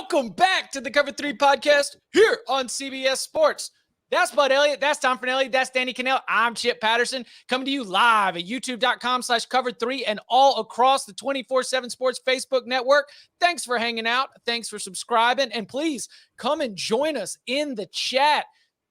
Welcome back to the Cover 3 podcast here on CBS Sports. That's Bud Elliott. That's Tom Fernelli. That's Danny Cannell. I'm Chip Patterson, coming to you live at youtube.com/cover3 and all across the 24/7 Sports Facebook network. Thanks for hanging out. Thanks for subscribing. And please come and join us in the chat.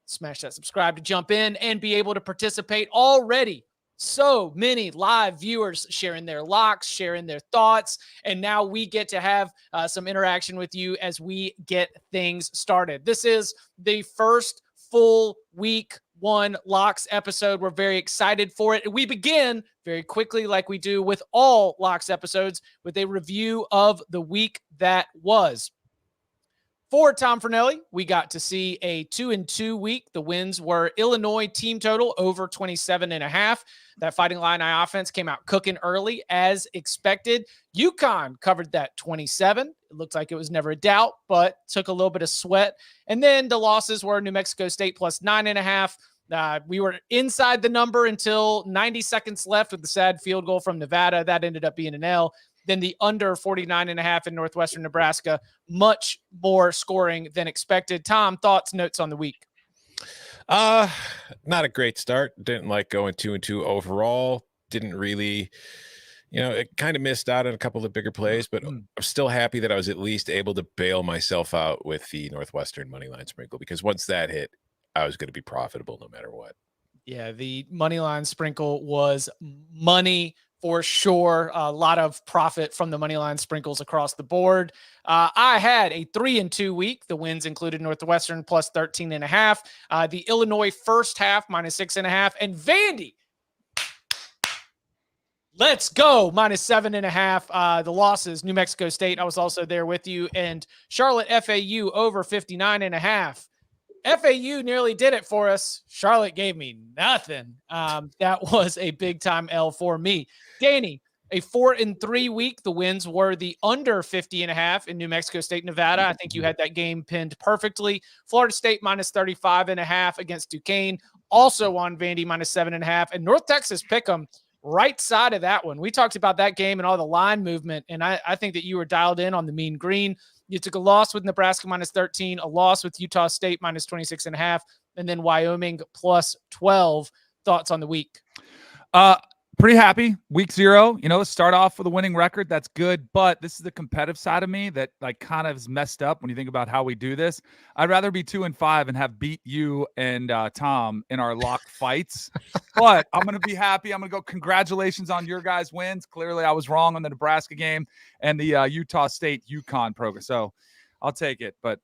Smash that subscribe to jump in and be able to participate. Already so many live viewers sharing their locks, sharing their thoughts, and now we get to have some interaction with you as we get things started. This is the first full week 1 locks episode. We're very excited for it. We begin very quickly, like we do with all locks episodes, with a review of the week that was. For Tom Fernelli, we got to see a 2-2 week. The wins were Illinois team total over 27.5. That Fighting Illini offense came out cooking early as expected. UConn covered that 27. It looked like it was never a doubt, but took a little bit of sweat. And then the losses were New Mexico State plus 9.5. We were inside the number until 90 seconds left with the sad field goal from Nevada. That ended up being an L. Then the under 49.5 in Northwestern Nebraska, much more scoring than expected. Tom, thoughts, notes on the week? Not a great start. Didn't like going 2-2 overall. Didn't really, it kind of missed out on a couple of bigger plays, but I'm still happy that I was at least able to bail myself out with the Northwestern money line sprinkle, because once that hit, I was going to be profitable no matter what. Yeah, the money line sprinkle was money for sure. A lot of profit from the money line sprinkles across the board. I had a 3-2 week. The wins included Northwestern plus 13.5. The Illinois first half minus 6.5, and Vandy, let's go, minus 7.5. The losses, New Mexico State, I was also there with you, and Charlotte FAU over 59.5. FAU nearly did it for us. Charlotte gave me nothing. That was a big time L for me. Danny, a 4-3 week. The wins were the under 50.5 in New Mexico State, Nevada. I think you had that game pinned perfectly. Florida State minus 35.5 against Duquesne. Also on Vandy minus 7.5. And North Texas Pick'em, right side of that one. We talked about that game and all the line movement, and I think that you were dialed in on the mean green. You took a loss with Nebraska minus 13, a loss with Utah State minus 26.5, and then Wyoming plus 12. Thoughts on the week? Pretty happy. Week 0, start off with a winning record. That's good. But this is the competitive side of me that kind of is messed up when you think about how we do this. I'd rather be 2-5 and have beat you and Tom in our lock fights. But I'm going to be happy. I'm going to go congratulations on your guys' wins. Clearly, I was wrong on the Nebraska game and the Utah State UConn program. So I'll take it. But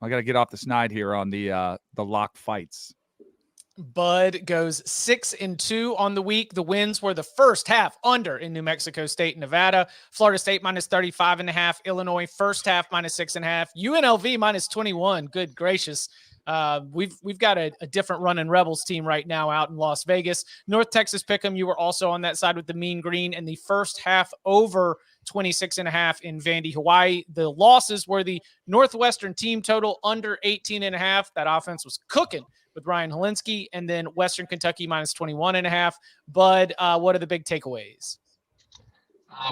I got to get off the snide here on the lock fights. Bud goes 6-2 on the week. The wins were the first half under in New Mexico State and Nevada. Florida State minus 35.5. Illinois first half minus 6.5. UNLV minus 21. Good gracious. We've got a different running Rebels team right now out in Las Vegas. North Texas Pick'em, you were also on that side with the mean green, and the first half over 26.5 in Vandy, Hawaii. The losses were the Northwestern team total under 18.5. That offense was cooking with Ryan Helinski, and then Western Kentucky minus 21.5. Bud, what are the big takeaways?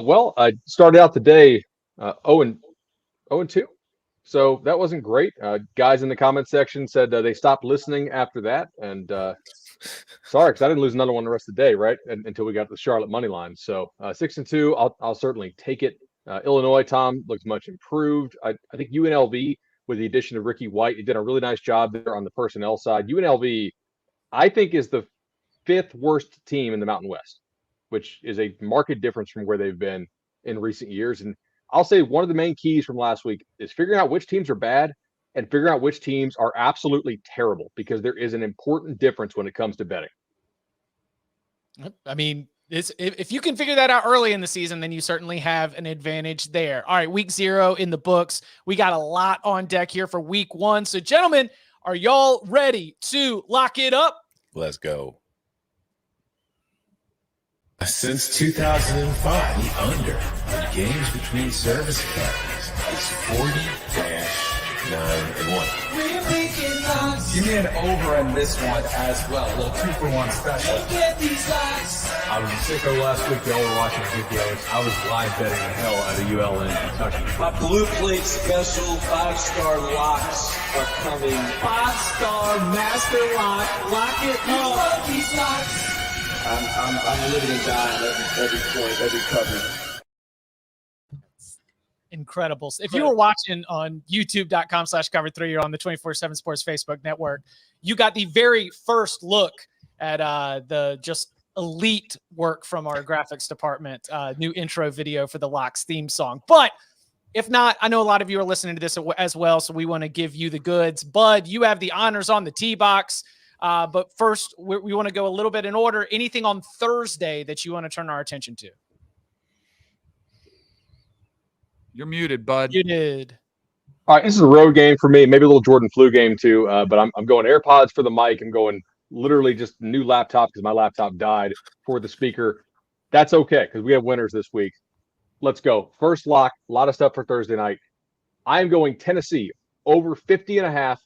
Well, I started out the day 0-2. So that wasn't great. Guys in the comment section said they stopped listening after that. And sorry, because I didn't lose another one the rest of the day, right? Until we got to the Charlotte money line. So 6-2, I'll certainly take it. Illinois, Tom, looks much improved. I think UNLV, with the addition of Ricky White, he did a really nice job there on the personnel side. UNLV, I think, is the 5th worst team in the Mountain West, which is a marked difference from where they've been in recent years. And I'll say one of the main keys from last week is figuring out which teams are bad and figuring out which teams are absolutely terrible, because there is an important difference when it comes to betting. I mean, if you can figure that out early in the season, then you certainly have an advantage there. All right, week 0 in the books. We got a lot on deck here for week 1. So, gentlemen, are y'all ready to lock it up? Let's go. Since 2005, the under in games between service academies is 9-1. Give me an over in this one as well. A little 2-for-1 special. I was a sicko last week. Y'all were watching videos. I was live betting the hell out of ULN Kentucky. My blue plate special 5-star locks are coming. 5-star master lock. Lock it up. These locks. I'm living and dying every point, every cover. Incredible. If you were watching on youtube.com/cover3 or on the 24/7 Sports Facebook network, you got the very first look at the just elite work from our graphics department, new intro video for the Locks theme song. But if not, I know a lot of you are listening to this as well, so we want to give you the goods. Bud, you have the honors on the tee box. But first, we want to go a little bit in order. Anything on Thursday that you want to turn our attention to? You're muted, bud. You did. All right, this is a road game for me, maybe a little Jordan flu game too. But I'm going AirPods for the mic. I'm going literally just new laptop because my laptop died for the speaker. That's okay because we have winners this week. Let's go. First lock, a lot of stuff for Thursday night. I am going Tennessee over 50.5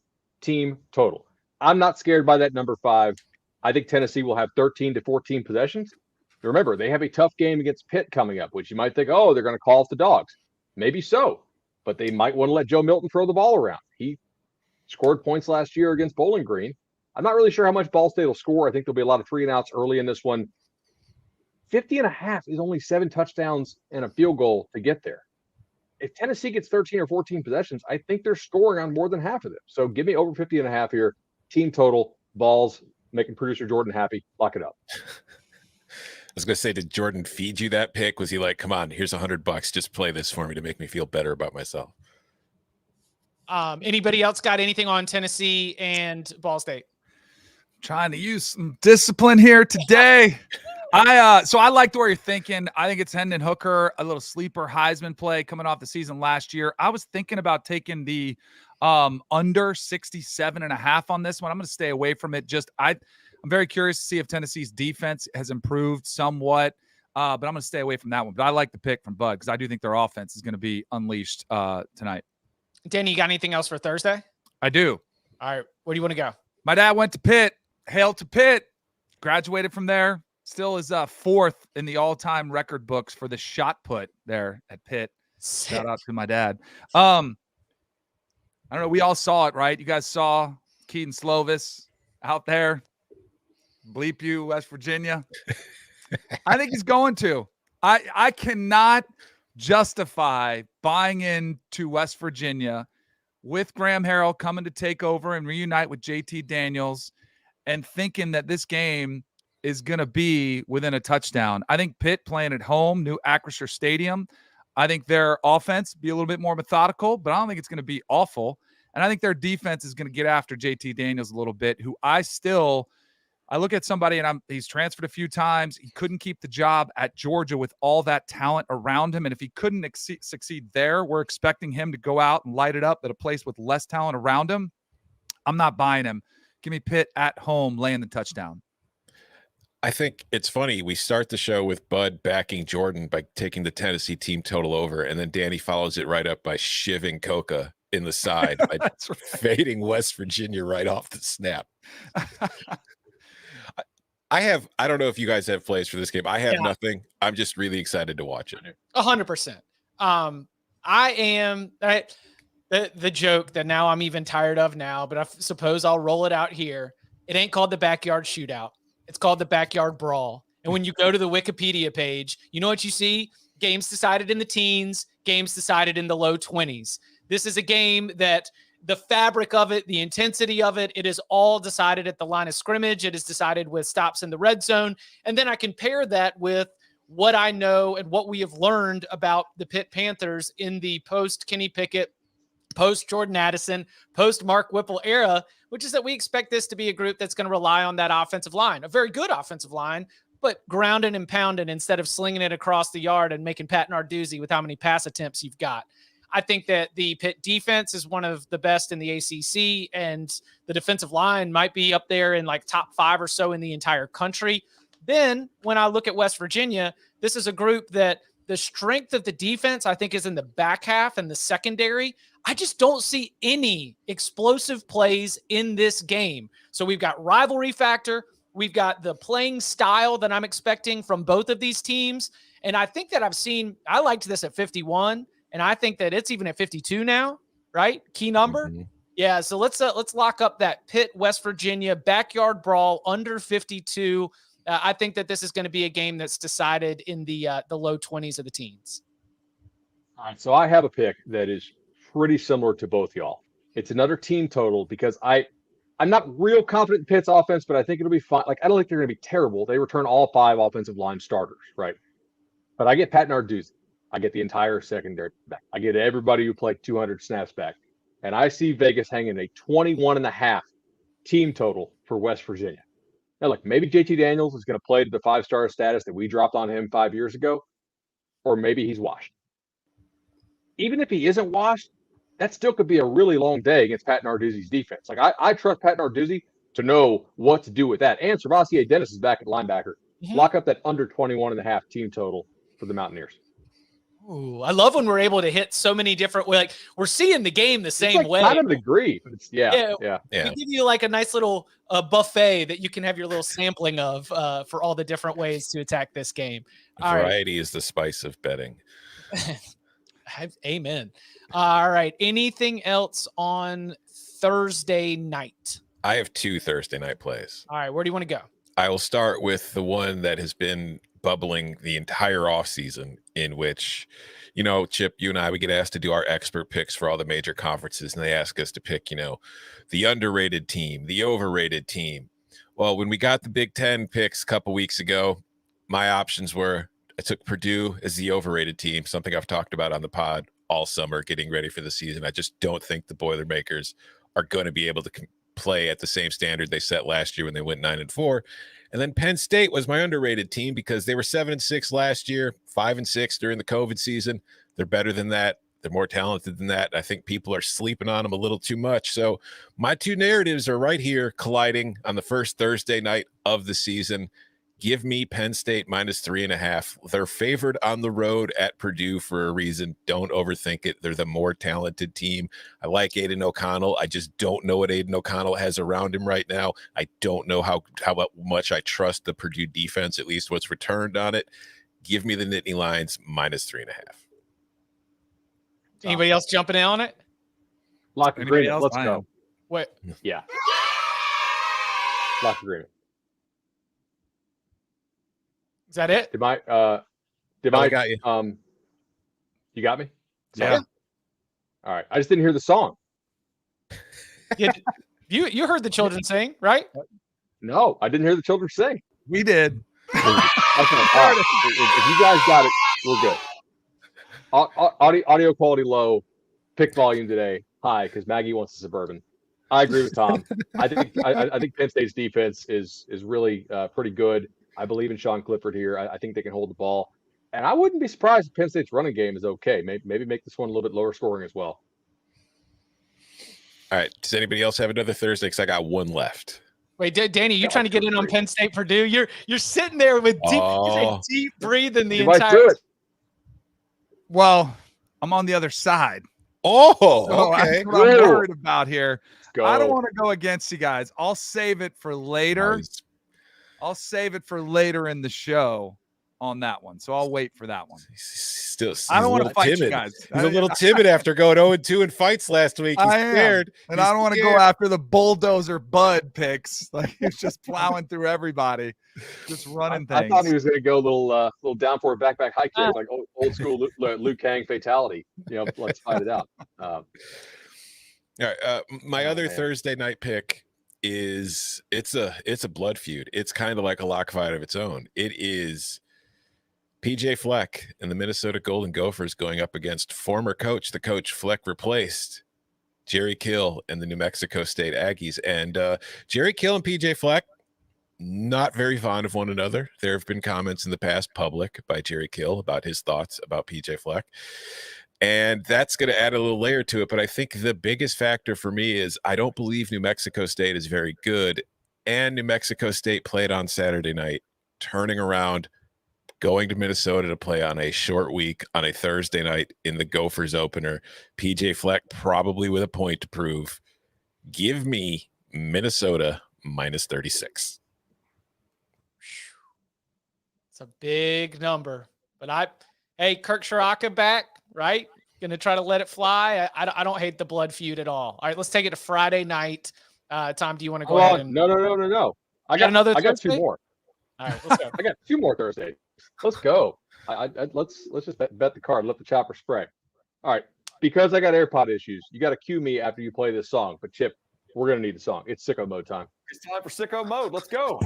team total. I'm not scared by that number 5. I think Tennessee will have 13 to 14 possessions. Remember, they have a tough game against Pitt coming up, which you might think, oh, they're going to call off the dogs. Maybe so, but they might want to let Joe Milton throw the ball around. He scored points last year against Bowling Green. I'm not really sure how much Ball State will score. I think there'll be a lot of 3-and-outs early in this one. 50.5 is only 7 touchdowns and a field goal to get there. If Tennessee gets 13 or 14 possessions, I think they're scoring on more than half of them. So give me over 50.5 here. Team total, balls, making producer Jordan happy. Lock it up. I was going to say, did Jordan feed you that pick? Was he like, come on, here's $100. Just play this for me to make me feel better about myself? Anybody else got anything on Tennessee and Ball State? Trying to use some discipline here today. So I like the way you're thinking. I think it's Hendon Hooker, a little sleeper Heisman play coming off the season last year. I was thinking about taking the under 67.5 on this one. I'm going to stay away from it. I'm very curious to see if Tennessee's defense has improved somewhat, but I'm going to stay away from that one. But I like the pick from Bud because I do think their offense is going to be unleashed tonight. Danny, you got anything else for Thursday? I do. All right. Where do you want to go? My dad went to Pitt. Hail to Pitt. Graduated from there. Still is 4th in the all-time record books for the shot put there at Pitt. Sick. Shout out to my dad. I don't know. We all saw it, right? You guys saw Keaton Slovis out there. Bleep you, West Virginia. I think he's going to. I cannot justify buying into West Virginia with Graham Harrell coming to take over and reunite with JT Daniels and thinking that this game is going to be within a touchdown. I think Pitt playing at home, new Acrisure Stadium. I think their offense be a little bit more methodical, but I don't think it's going to be awful. And I think their defense is going to get after JT Daniels a little bit, who I look at somebody and he's transferred a few times. He couldn't keep the job at Georgia with all that talent around him. And if he couldn't succeed there, we're expecting him to go out and light it up at a place with less talent around him. I'm not buying him. Give me Pitt at home, laying the touchdown. I think it's funny. We start the show with Bud backing Jordan by taking the Tennessee team total over, and then Danny follows it right up by shivving Coca in the side by fading West Virginia right off the snap. I don't know if you guys have plays for this game. I have nothing. I'm just really excited to watch it. 100%. I am the joke that now I'm even tired of now, but I suppose I'll roll it out here. It ain't called the backyard shootout. It's called the backyard brawl. And when you go to the Wikipedia page, you know what you see? Games decided in the teens, games decided in the low 20s. This is a game that the fabric of it, the intensity of it, it is all decided at the line of scrimmage. It is decided with stops in the red zone. And then I can pair that with what I know and what we have learned about the Pitt Panthers in the post-Kenny Pickett, post-Jordan Addison, post-Mark Whipple era, which is that we expect this to be a group that's going to rely on that offensive line, a very good offensive line, but grounded and pounded instead of slinging it across the yard and making Pat Narduzzi with how many pass attempts you've got. I think that the Pitt defense is one of the best in the ACC, and the defensive line might be up there in like top 5 or so in the entire country. Then when I look at West Virginia, this is a group that the strength of the defense, I think, is in the back half and the secondary. I just don't see any explosive plays in this game. So we've got rivalry factor. We've got the playing style that I'm expecting from both of these teams. And I think that I liked this at 51, and I think that it's even at 52 now, right? Key number. Mm-hmm. Yeah. So let's lock up that Pitt, West Virginia backyard brawl under 52. I think that this is going to be a game that's decided in the low 20s of the teens. All right. So I have a pick that is pretty similar to both y'all. It's another team total because I'm not real confident in Pitt's offense, but I think it'll be fine. Like, I don't think they're going to be terrible. They return all 5 offensive line starters, right? But I get Pat Narduzzi. I get the entire secondary back. I get everybody who played 200 snaps back. And I see Vegas hanging a 21.5 team total for West Virginia. Now, look, maybe JT Daniels is going to play to the 5-star status that we dropped on him 5 years ago, or maybe he's washed. Even if he isn't washed, that still could be a really long day against Pat Narduzzi's defense. Like, I trust Pat Narduzzi to know what to do with that. And Servassier Dennis is back at linebacker. Mm-hmm. Lock up that under 21.5 team total for the Mountaineers. Ooh, I love when we're able to hit so many different ways. Like, we're seeing the game the same way. Kind of agree. Yeah. We give you like a nice little buffet that you can have your little sampling of for all the different ways to attack this game. Variety is the spice of betting. Amen. All right. Anything else on Thursday night? I have 2 Thursday night plays. All right. Where do you want to go? I will start with the one that has been bubbling the entire offseason, in which, Chip, you and I, we get asked to do our expert picks for all the major conferences, and they ask us to pick, the underrated team, the overrated team. Well, when we got the Big Ten picks a couple weeks ago, my options were I took Purdue as the overrated team, something I've talked about on the pod all summer, getting ready for the season. I just don't think the Boilermakers are going to be able to play at the same standard they set last year when they went 9-4. And then Penn State was my underrated team because they were 7-6 last year, 5-6 during the COVID season. They're better than that. They're more talented than that. I think people are sleeping on them a little too much. So my 2 narratives are right here colliding on the first Thursday night of the season. Give me Penn State -3.5. They're favored on the road at Purdue for a reason. Don't overthink it. They're the more talented team. I like Aiden O'Connell. I just don't know what Aiden O'Connell has around him right now. I don't know how much I trust the Purdue defense, at least what's returned on it. Give me the Nittany Lions -3.5. Anybody else jumping in on it? Lock agreement. Let's go. Wait. Yeah. Lock agreement. Is that it? I got you. You got me? Yeah. All right. I just didn't hear the song. You heard the children sing, right? No, I didn't hear the children sing. We did. Okay. All right. If you guys got it, we're good. Audio quality low. Pick volume today high because Maggie wants a Suburban. I agree with Tom. I think Penn State's defense is really pretty good. I believe in Sean Clifford here. I think they can hold the ball. And I wouldn't be surprised if Penn State's running game is okay. Maybe make this one a little bit lower scoring as well. All right. Does anybody else have another Thursday? Because I got one left. Wait, Danny, you trying to get in on Penn State-Purdue? You're sitting there with deep breathing the entire. Well, I'm on the other side. Oh, so okay. That's what I'm worried about here. Go. I don't want to go against you guys. I'll save it for later. I'll save it for later in the show on that one. So I'll wait for that one. I don't want to fight timid. you guys. He's a little timid after going 0-2 in fights last week. He's scared. And I don't want to go after the bulldozer Bud picks. Like he's just plowing through everybody, just running things. I thought he was going to go a little down for a backpack high kick, like old school Liu Kang fatality. Let's fight it out. All right. My other Thursday night pick is it's a blood feud. It's kind of like a lock fight of its own. It is PJ Fleck and the Minnesota Golden Gophers going up against former coach, the coach Fleck replaced, Jerry Kill and the New Mexico State Aggies. And Jerry Kill and PJ Fleck, not very fond of one another. There have been comments in the past, public, by Jerry Kill about his thoughts about PJ Fleck. And that's going to add a little layer to it. But I think the biggest factor for me is I don't believe New Mexico State is very good. And New Mexico State played on Saturday night, turning around going to Minnesota to play on a short week on a Thursday night in the Gophers opener. PJ Fleck probably with a point to prove. Give me Minnesota minus 36. It's a big number, but hey, Kirk Shiraka back, right? Going to try to let it fly. I don't hate the blood feud at all. All right, let's take it to Friday night. Tom, do you want to go ahead and No. I got two more. All right, let's go. I got 2 more Thursdays. Let's go. Let's just bet the card. Let the chopper spray. All right. Because I got AirPod issues, you got to cue me after you play this song. But Chip, we're gonna need the song. It's sicko mode time. It's time for sicko mode. Let's go.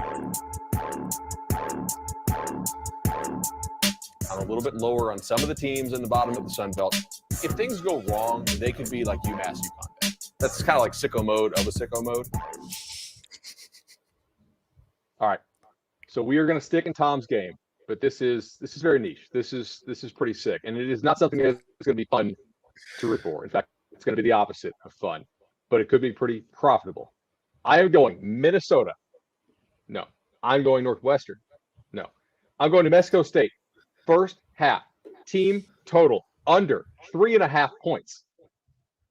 I'm a little bit lower on some of the teams in the bottom of the Sun Belt. If things go wrong, they could be like UMass UConn. That's kind of like sicko mode of a sicko mode. All right. So we are going to stick in Tom's game, but this is very niche. This is pretty sick, and it is not something that's going to be fun to root for. In fact, it's going to be the opposite of fun, but it could be pretty profitable. I am going Minnesota. No. I'm going Northwestern. No. I'm going to Mexico State. First half team total under 3.5 points.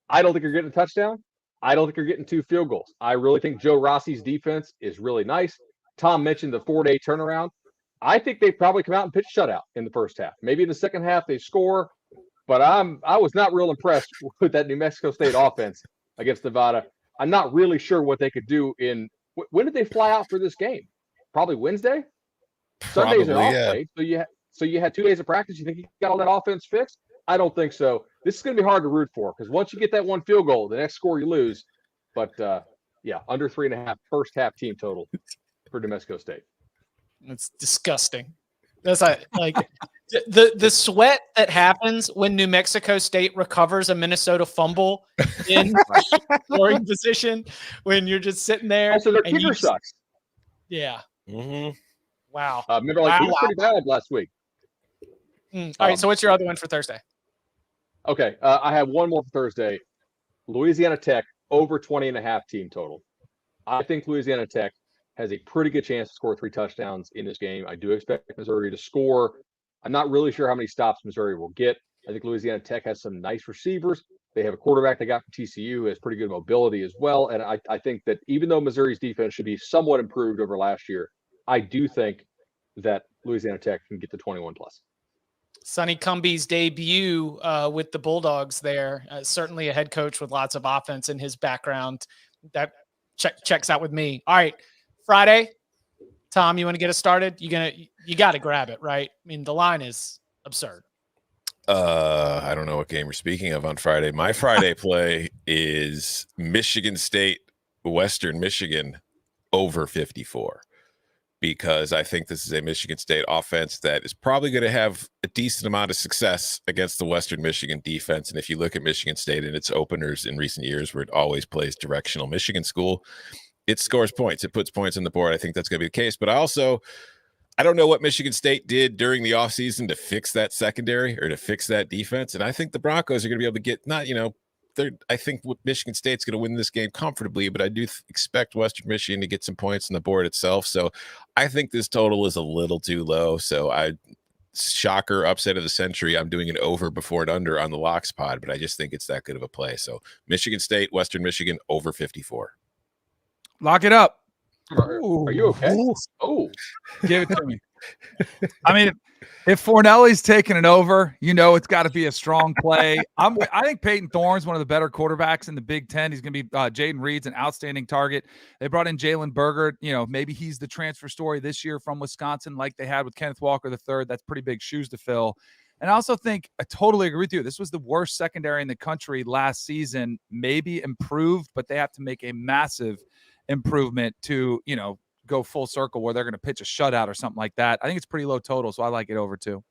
I don't think you're getting a touchdown. I don't think you're getting 2 field goals. I really think Joe Rossi's defense is really nice. Tom mentioned the 4-day turnaround. I think they probably come out and pitch shutout in the first half. Maybe in the second half they score, but I was not real impressed with that New Mexico State offense against Nevada. I'm not really sure what they could do in – when did they fly out for this game? Probably Wednesday? Sundays are off day, so you had 2 days of practice. You think you got all that offense fixed? I don't think so. This is going to be hard to root for because once you get that 1 field goal, the next score you lose. But, yeah, under 3.5 first half team total for New Mexico State. It's disgusting. That's like the sweat that happens when New Mexico State recovers a Minnesota fumble in scoring position when you're just sitting there. Also, their kicker sucks. Yeah. Mm-hmm. Wow. Remember, he was pretty bad last week. All right. So what's your other one for Thursday? Okay. I have one more for Thursday. Louisiana Tech over 20.5 team total. I think Louisiana Tech has a pretty good chance to score 3 touchdowns in this game. I do expect Missouri to score. I'm not really sure how many stops Missouri will get. I think Louisiana Tech has some nice receivers. They have a quarterback they got from TCU who has pretty good mobility as well. And I think that even though Missouri's defense should be somewhat improved over last year, I do think that Louisiana Tech can get to 21+. Sonny Cumbie's debut with the Bulldogs there. Certainly a head coach with lots of offense in his background. That checks out with me. All right. Friday, Tom, you want to get us started? You got to grab it, right? I mean, the line is absurd. I don't know what game we're speaking of on Friday. My Friday play is Michigan State, Western Michigan over 54, because I think this is a Michigan State offense that is probably going to have a decent amount of success against the Western Michigan defense. And if you look at Michigan State in its openers in recent years, where it always plays directional Michigan school, it scores points. It puts points on the board. I think that's going to be the case. But I don't know what Michigan State did during the offseason to fix that secondary or to fix that defense. And I think the Broncos are going to be able to get I think Michigan State's going to win this game comfortably, but I do expect Western Michigan to get some points on the board itself. So I think this total is a little too low. So shocker, upset of the century. I'm doing an over before and under on the locks pod, but I just think it's that good of a play. So Michigan State, Western Michigan over 54. Lock it up. Are you okay? Oh, give it to me. I mean, if Fornelli's taking it over, it's got to be a strong play. I think Peyton Thorne's one of the better quarterbacks in the Big Ten. He's going to be Jaden Reed's an outstanding target. They brought in Jalen Berger. Maybe he's the transfer story this year from Wisconsin, like they had with Kenneth Walker III. That's pretty big shoes to fill. And I also think I totally agree with you. This was the worst secondary in the country last season. Maybe improved, but they have to make a massive improvement to go full circle where they're going to pitch a shutout or something like that. I think it's pretty low total, so I like it over too.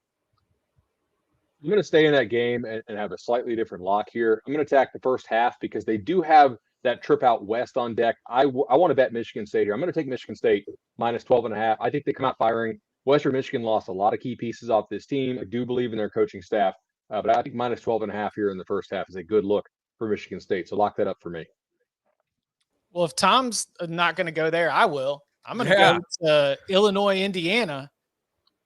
I'm going to stay in that game and have a slightly different lock here. I'm going to attack the first half because they do have that trip out west on deck. I want to bet Michigan State here. I'm going to take Michigan State minus 12.5. I think they come out firing. Western Michigan lost a lot of key pieces off this team. I do believe in their coaching staff, but I think minus 12.5 here in the first half is a good look for Michigan State. So lock that up for me. Well, if Tom's not going to go there, I will. I'm going to go to Illinois, Indiana.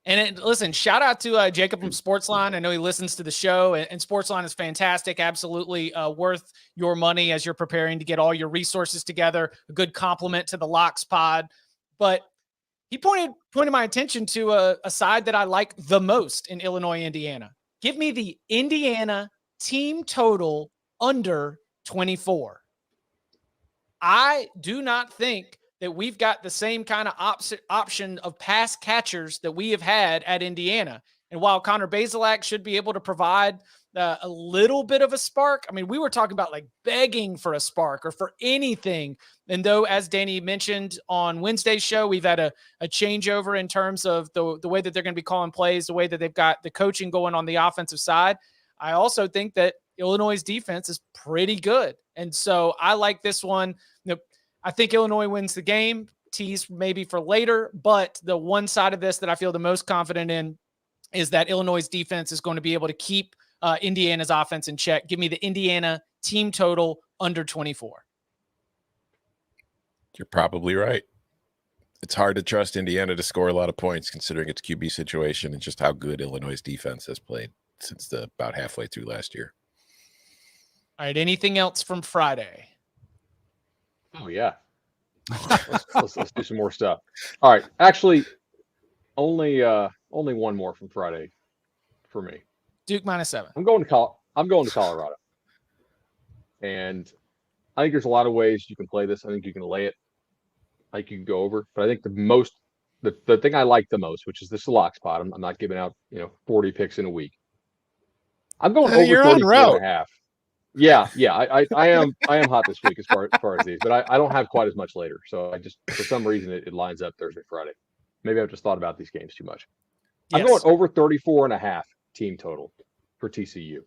And listen, shout out to Jacob from Sportsline. I know he listens to the show, and Sportsline is fantastic. Absolutely worth your money as you're preparing to get all your resources together. A good compliment to the Locks pod. But he pointed my attention to a side that I like the most in Illinois, Indiana. Give me the Indiana team total under 24. I do not think that we've got the same kind of option of pass catchers that we have had at Indiana. And while Connor Bazelak should be able to provide a little bit of a spark, I mean, we were talking about like begging for a spark or for anything. And though, as Danny mentioned on Wednesday's show, we've had a changeover in terms of the way that they're going to be calling plays, the way that they've got the coaching going on the offensive side. I also think that Illinois' defense is pretty good. And so I like this one. I think Illinois wins the game, tease maybe for later, but the one side of this that I feel the most confident in is that Illinois' defense is going to be able to keep Indiana's offense in check. Give me the Indiana team total under 24. You're probably right. It's hard to trust Indiana to score a lot of points considering its QB situation and just how good Illinois' defense has played since about halfway through last year. All right. Anything else from Friday? Oh yeah. Let's do some more stuff. All right. Actually, only one more from Friday for me. Duke -7. I'm going to Colorado. And I think there's a lot of ways you can play this. I think you can lay it. I think you can go over. But I think the thing I like the most, which is this lock spot. I'm not giving out 40 picks in a week. I'm going over 34.5. Yeah. I am hot this week as far as these, but I don't have quite as much later. So I just, for some reason, it lines up Thursday, Friday. Maybe I've just thought about these games too much. Yes. I'm going over 34.5 team total for TCU.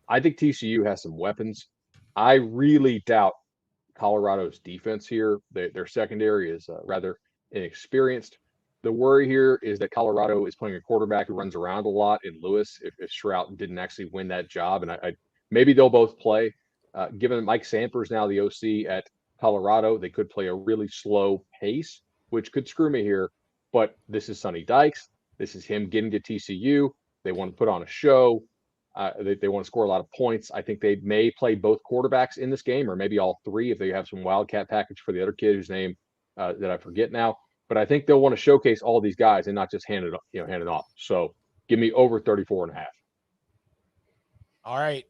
I think TCU has some weapons. I really doubt Colorado's defense here. Their secondary is rather inexperienced. The worry here is that Colorado is playing a quarterback who runs around a lot in Lewis if Stroud didn't actually win that job. And maybe they'll both play. Given Mike Samper's now the OC at Colorado, they could play a really slow pace, which could screw me here. But this is Sonny Dykes. This is him getting to TCU. They want to put on a show. They want to score a lot of points. I think they may play both quarterbacks in this game, or maybe all three if they have some wildcat package for the other kid whose name that I forget now. But I think they'll want to showcase all these guys and not just hand it off. So give me over 34.5. All right.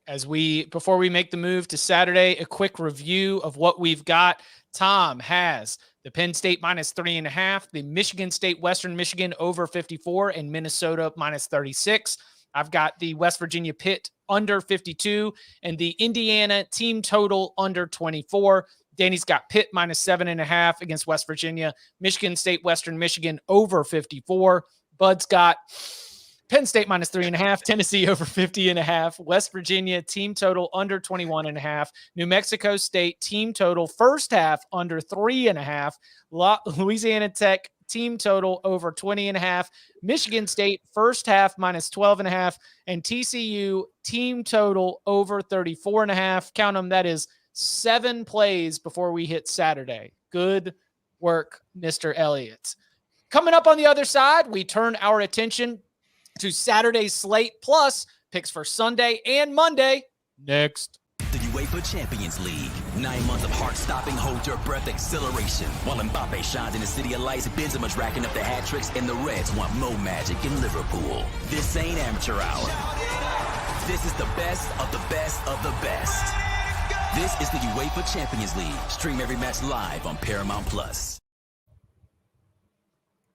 Before we make the move to Saturday, a quick review of what we've got. Tom has the Penn State -3.5, the Michigan State Western Michigan over 54, and Minnesota -36. I've got the West Virginia Pitt under 52 and the Indiana team total under 24. Danny's got Pitt -7.5 against West Virginia, Michigan State Western Michigan over 54. Bud's got Penn State -3.5, Tennessee over 50.5, West Virginia team total under 21.5, New Mexico State team total first half under 3.5, Louisiana Tech team total over 20.5, Michigan State first half -12.5, and TCU team total over 34.5. Count them. That is 7 plays before we hit Saturday. Good work, Mr. Elliott. Coming up on the other side, we turn our attention to Saturday's slate, plus picks for Sunday and Monday next. The UEFA Champions League. 9 months of heart-stopping, hold-your-breath acceleration. While Mbappe shines in the city of lights, Benzema's racking up the hat tricks, and the Reds want more magic in Liverpool. This ain't amateur hour. This is the best of the best of the best. This is the UEFA Champions League. Stream every match live on Paramount+.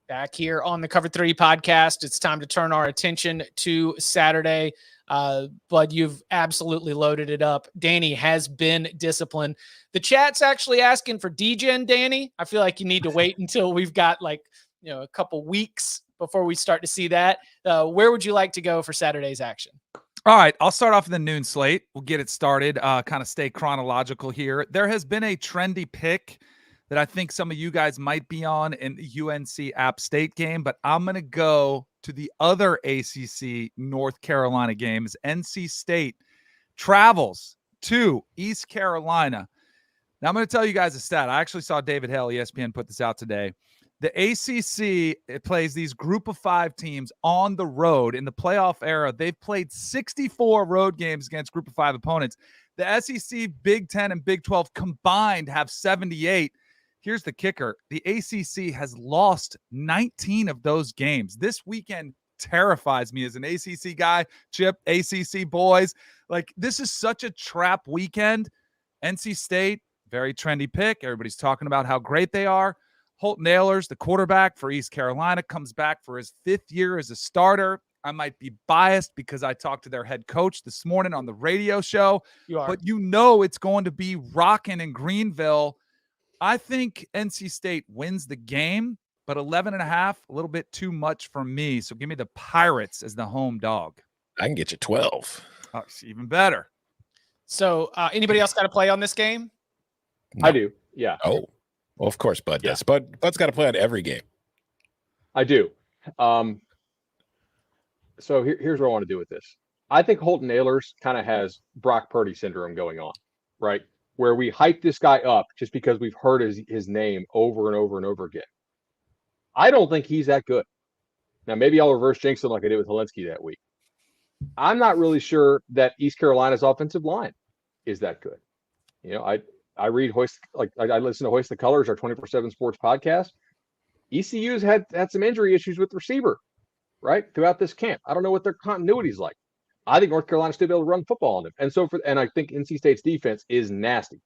Back here on the Cover 3 podcast, it's time to turn our attention to Saturday. But you've absolutely loaded it up. Danny has been disciplined. The chat's actually asking for DGen, Danny. I feel like you need to wait until we've got a couple weeks before we start to see that. Where would you like to go for Saturday's action? All right, I'll start off in the noon slate. We'll get it started, kind of stay chronological here. There has been a trendy pick that I think some of you guys might be on in the UNC App State game, but I'm going to go to the other ACC North Carolina game as NC State travels to East Carolina. Now, I'm going to tell you guys a stat. I actually saw David Hale, ESPN, put this out today. The ACC it plays these group of 5 teams on the road in the playoff era. They've played 64 road games against group of 5 opponents. The SEC, Big 10, and Big 12 combined have 78. Here's the kicker. The ACC has lost 19 of those games. This weekend terrifies me as an ACC guy. Chip, ACC boys. Like, this is such a trap weekend. NC State, very trendy pick. Everybody's talking about how great they are. Holton Ahlers, the quarterback for East Carolina, comes back for his 5th year as a starter. I might be biased because I talked to their head coach this morning on the radio show. But it's going to be rocking in Greenville. I think NC State wins the game, but 11.5, a little bit too much for me. So give me the Pirates as the home dog. I can get you 12. Oh, even better. So anybody else got to play on this game? No. I do. Yeah. Oh, well, of course, Bud does. Bud's got to play on every game. I do. So here's what I want to do with this. I think Holton Ahlers kind of has Brock Purdy syndrome going on, right? Where we hype this guy up just because we've heard his name over and over and over again. I don't think he's that good. Now, maybe I'll reverse jinx him like I did with Helinski that week. I'm not really sure that East Carolina's offensive line is that good. You know, I read I listen to Hoist the Colors, our 24/7 sports podcast. ECU's had some injury issues with receiver, right, throughout this camp. I don't know what their continuity is like. I think North Carolina's still be able to run football on them. And I think NC State's defense is nasty.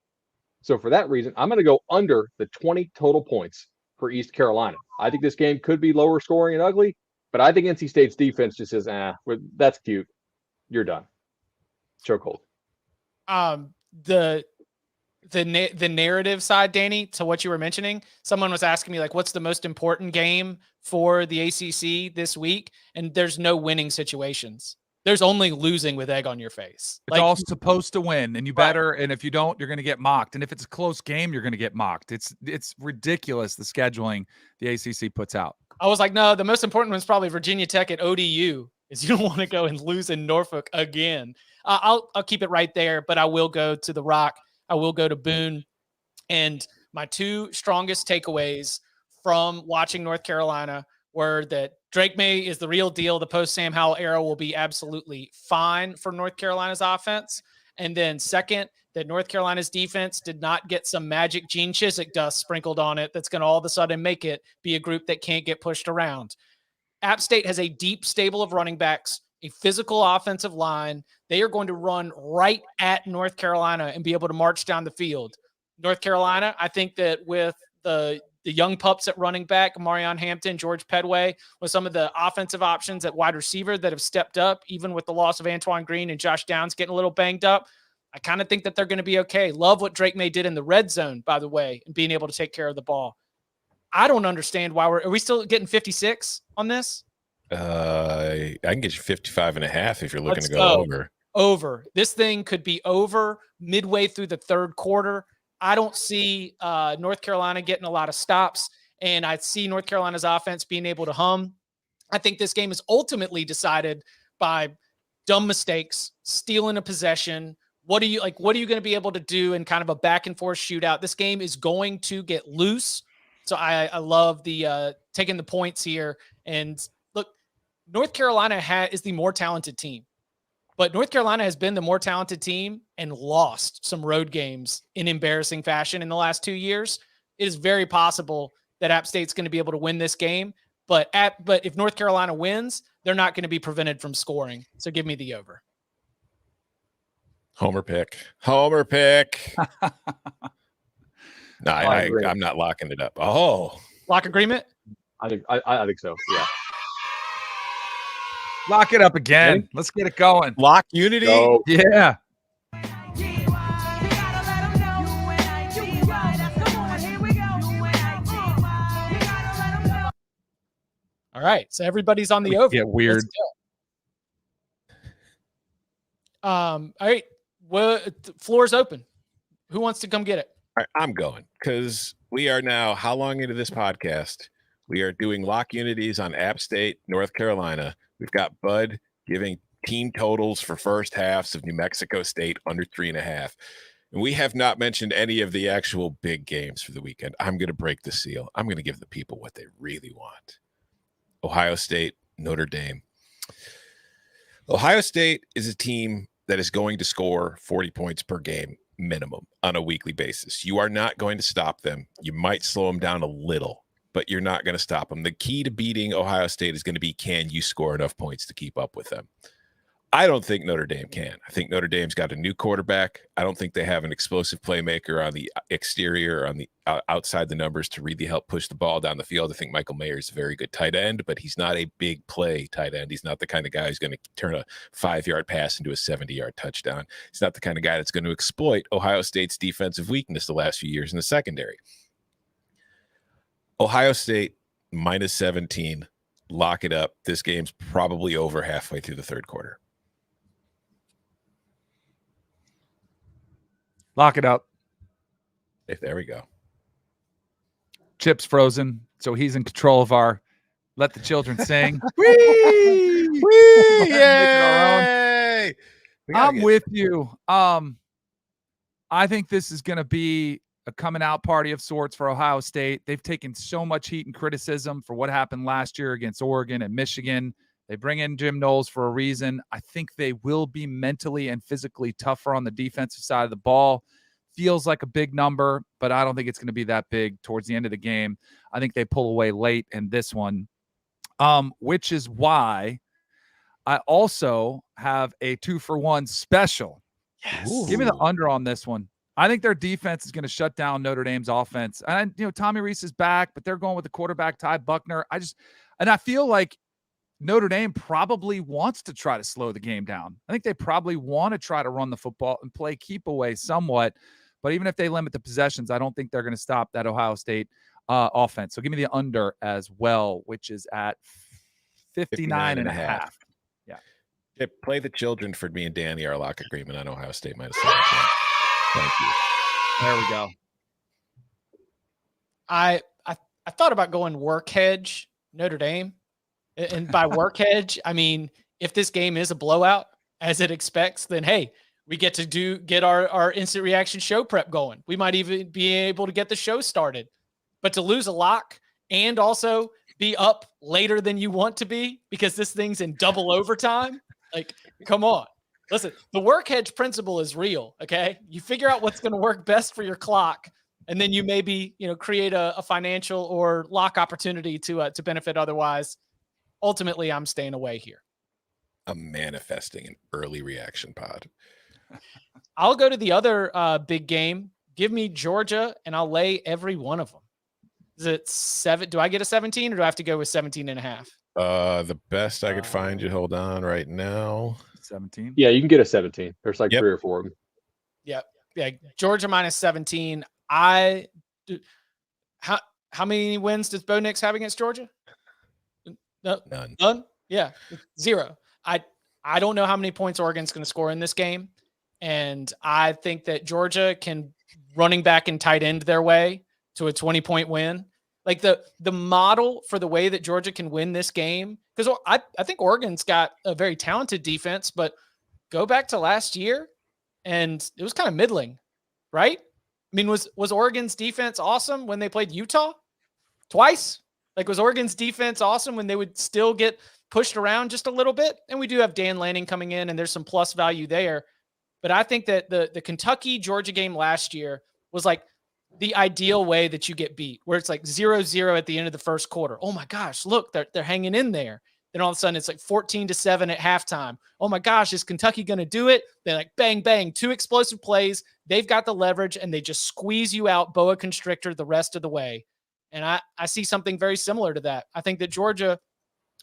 So for that reason, I'm going to go under the 20 total points for East Carolina. I think this game could be lower scoring and ugly, but I think NC State's defense just says, that's cute. You're done. Chokehold. The narrative side, Danny, to what you were mentioning, someone was asking me, like, what's the most important game for the ACC this week? And there's no winning situations. There's only losing with egg on your face. It's all supposed to win, and you better. And if you don't, you're going to get mocked. And if it's a close game, you're going to get mocked. It's ridiculous, the scheduling the ACC puts out. I was like, no, the most important one's probably Virginia Tech at ODU. Is you don't want to go and lose in Norfolk again. I'll keep it right there, but I will go to the Rock. I will go to Boone. And my 2 strongest takeaways from watching North Carolina were that Drake May is the real deal. The post-Sam Howell era will be absolutely fine for North Carolina's offense. And then second, that North Carolina's defense did not get some magic Gene Chizik dust sprinkled on it that's going to all of a sudden make it be a group that can't get pushed around. App State has a deep stable of running backs, a physical offensive line. They are going to run right at North Carolina and be able to march down the field. North Carolina, I think that with the young pups at running back, Marion Hampton, George Pedway, with some of the offensive options at wide receiver that have stepped up, even with the loss of Antoine Green and Josh Downs getting a little banged up, I kind of think that they're going to be okay. Love what Drake May did in the red zone, by the way, and being able to take care of the ball. I don't understand why are we still getting 56 on this? I can get you 55.5 if you're looking to go over. Over. This thing could be over midway through the 3rd quarter. I don't see North Carolina getting a lot of stops, and I see North Carolina's offense being able to hum. I think this game is ultimately decided by dumb mistakes, stealing a possession. What are you going to be able to do in kind of a back and forth shootout? This game is going to get loose. So I love the taking the points here. And look, North Carolina is the more talented team. But North Carolina has been the more talented team and lost some road games in embarrassing fashion in the last 2 years. It is very possible that App State's going to be able to win this game. But if North Carolina wins, they're not going to be prevented from scoring. So give me the over. Homer pick. No, I'm not locking it up. Oh, lock agreement? I think so. Yeah. Lock it up again. Let's get it going. Lock unity. Go. Yeah. All right. So everybody's on the over. Get weird. All right. Well, the floor's open. Who wants to come get it? All right, I'm going because we are now how long into this podcast? We are doing lock unities on App State, North Carolina. We've got Bud giving team totals for first halves of New Mexico State under 3.5. And we have not mentioned any of the actual big games for the weekend. I'm going to break the seal. I'm going to give the people what they really want. Ohio State, Notre Dame. Ohio State is a team that is going to score 40 points per game minimum on a weekly basis. You are not going to stop them. You might slow them down a little, but you're not going to stop them. The key to beating Ohio State is going to be, can you score enough points to keep up with them? I don't think Notre Dame can. I think Notre Dame's got a new quarterback. I don't think they have an explosive playmaker on the exterior, on the outside the numbers to really help push the ball down the field. I think Michael Mayer is a very good tight end, but he's not a big play tight end. He's not the kind of guy who's going to turn a 5-yard pass into a 70-yard touchdown. He's not the kind of guy that's going to exploit Ohio State's defensive weakness the last few years in the secondary. Ohio State minus 17. Lock it up. This game's probably over halfway through the third quarter. Lock it up. There we go. Chip's frozen, so he's in control of our Let the Children Sing. Whee! Whee! Yay! I'm with you. I think this is going to be a coming out party of sorts for Ohio State. They've taken so much heat and criticism for what happened last year against Oregon and Michigan. They bring in Jim Knowles for a reason. I think they will be mentally and physically tougher on the defensive side of the ball. Feels like a big number, but I don't think it's going to be that big towards the end of the game. I think they pull away late in this one, which is why I also have a 2-for-1 special. Yes. Give me the under on this one. I think their defense is going to shut down Notre Dame's offense. And, Tommy Rees is back, but they're going with the quarterback, Ty Buckner. I feel like Notre Dame probably wants to try to slow the game down. I think they probably want to try to run the football and play keep away somewhat. But even if they limit the possessions, I don't think they're going to stop that Ohio State offense. So give me the under as well, which is at 59.5. Yeah, play the children for me and Danny, our lock agreement on Ohio State minus 17. Thank you. There we go. I thought about going work hedge Notre Dame. And by work hedge, I mean, if this game is a blowout as it expects, then hey, we get to get our instant reaction show prep going. We might even be able to get the show started. But to lose a lock and also be up later than you want to be because this thing's in double overtime, like, come on. Listen, the work hedge principle is real, okay? You figure out what's going to work best for your clock, and then you maybe, create a financial or lock opportunity to benefit otherwise. Ultimately, I'm staying away here. I'm manifesting an early reaction pod. I'll go to the other big game. Give me Georgia, and I'll lay every one of them. Is it 7? Do I get a 17, or do I have to go with 17.5? The best I could find you. Hold on right now. 17. Yeah, you can get a 17. There's like 3 or 4 of them. Yeah. Georgia minus 17. How many wins does Bo Nix have against Georgia? No, none. Yeah, 0. I don't know how many points Oregon's going to score in this game, and I think that Georgia can running back and tight end their way to a 20-point win. Like the model for the way that Georgia can win this game, because I think Oregon's got a very talented defense, but go back to last year, and it was kind of middling, right? I mean, was Oregon's defense awesome when they played Utah twice? Like, was Oregon's defense awesome when they would still get pushed around just a little bit? And we do have Dan Lanning coming in, and there's some plus value there. But I think that the Kentucky-Georgia game last year was like the ideal way that you get beat, where it's like 0-0 at the end of the first quarter. Oh my gosh, look, they're hanging in there. Then all of a sudden it's like 14-7 at halftime. Oh my gosh, is Kentucky going to do it? They're like bang, bang, 2 explosive plays. They've got the leverage, and they just squeeze you out boa constrictor the rest of the way. And I see something very similar to that. I think that Georgia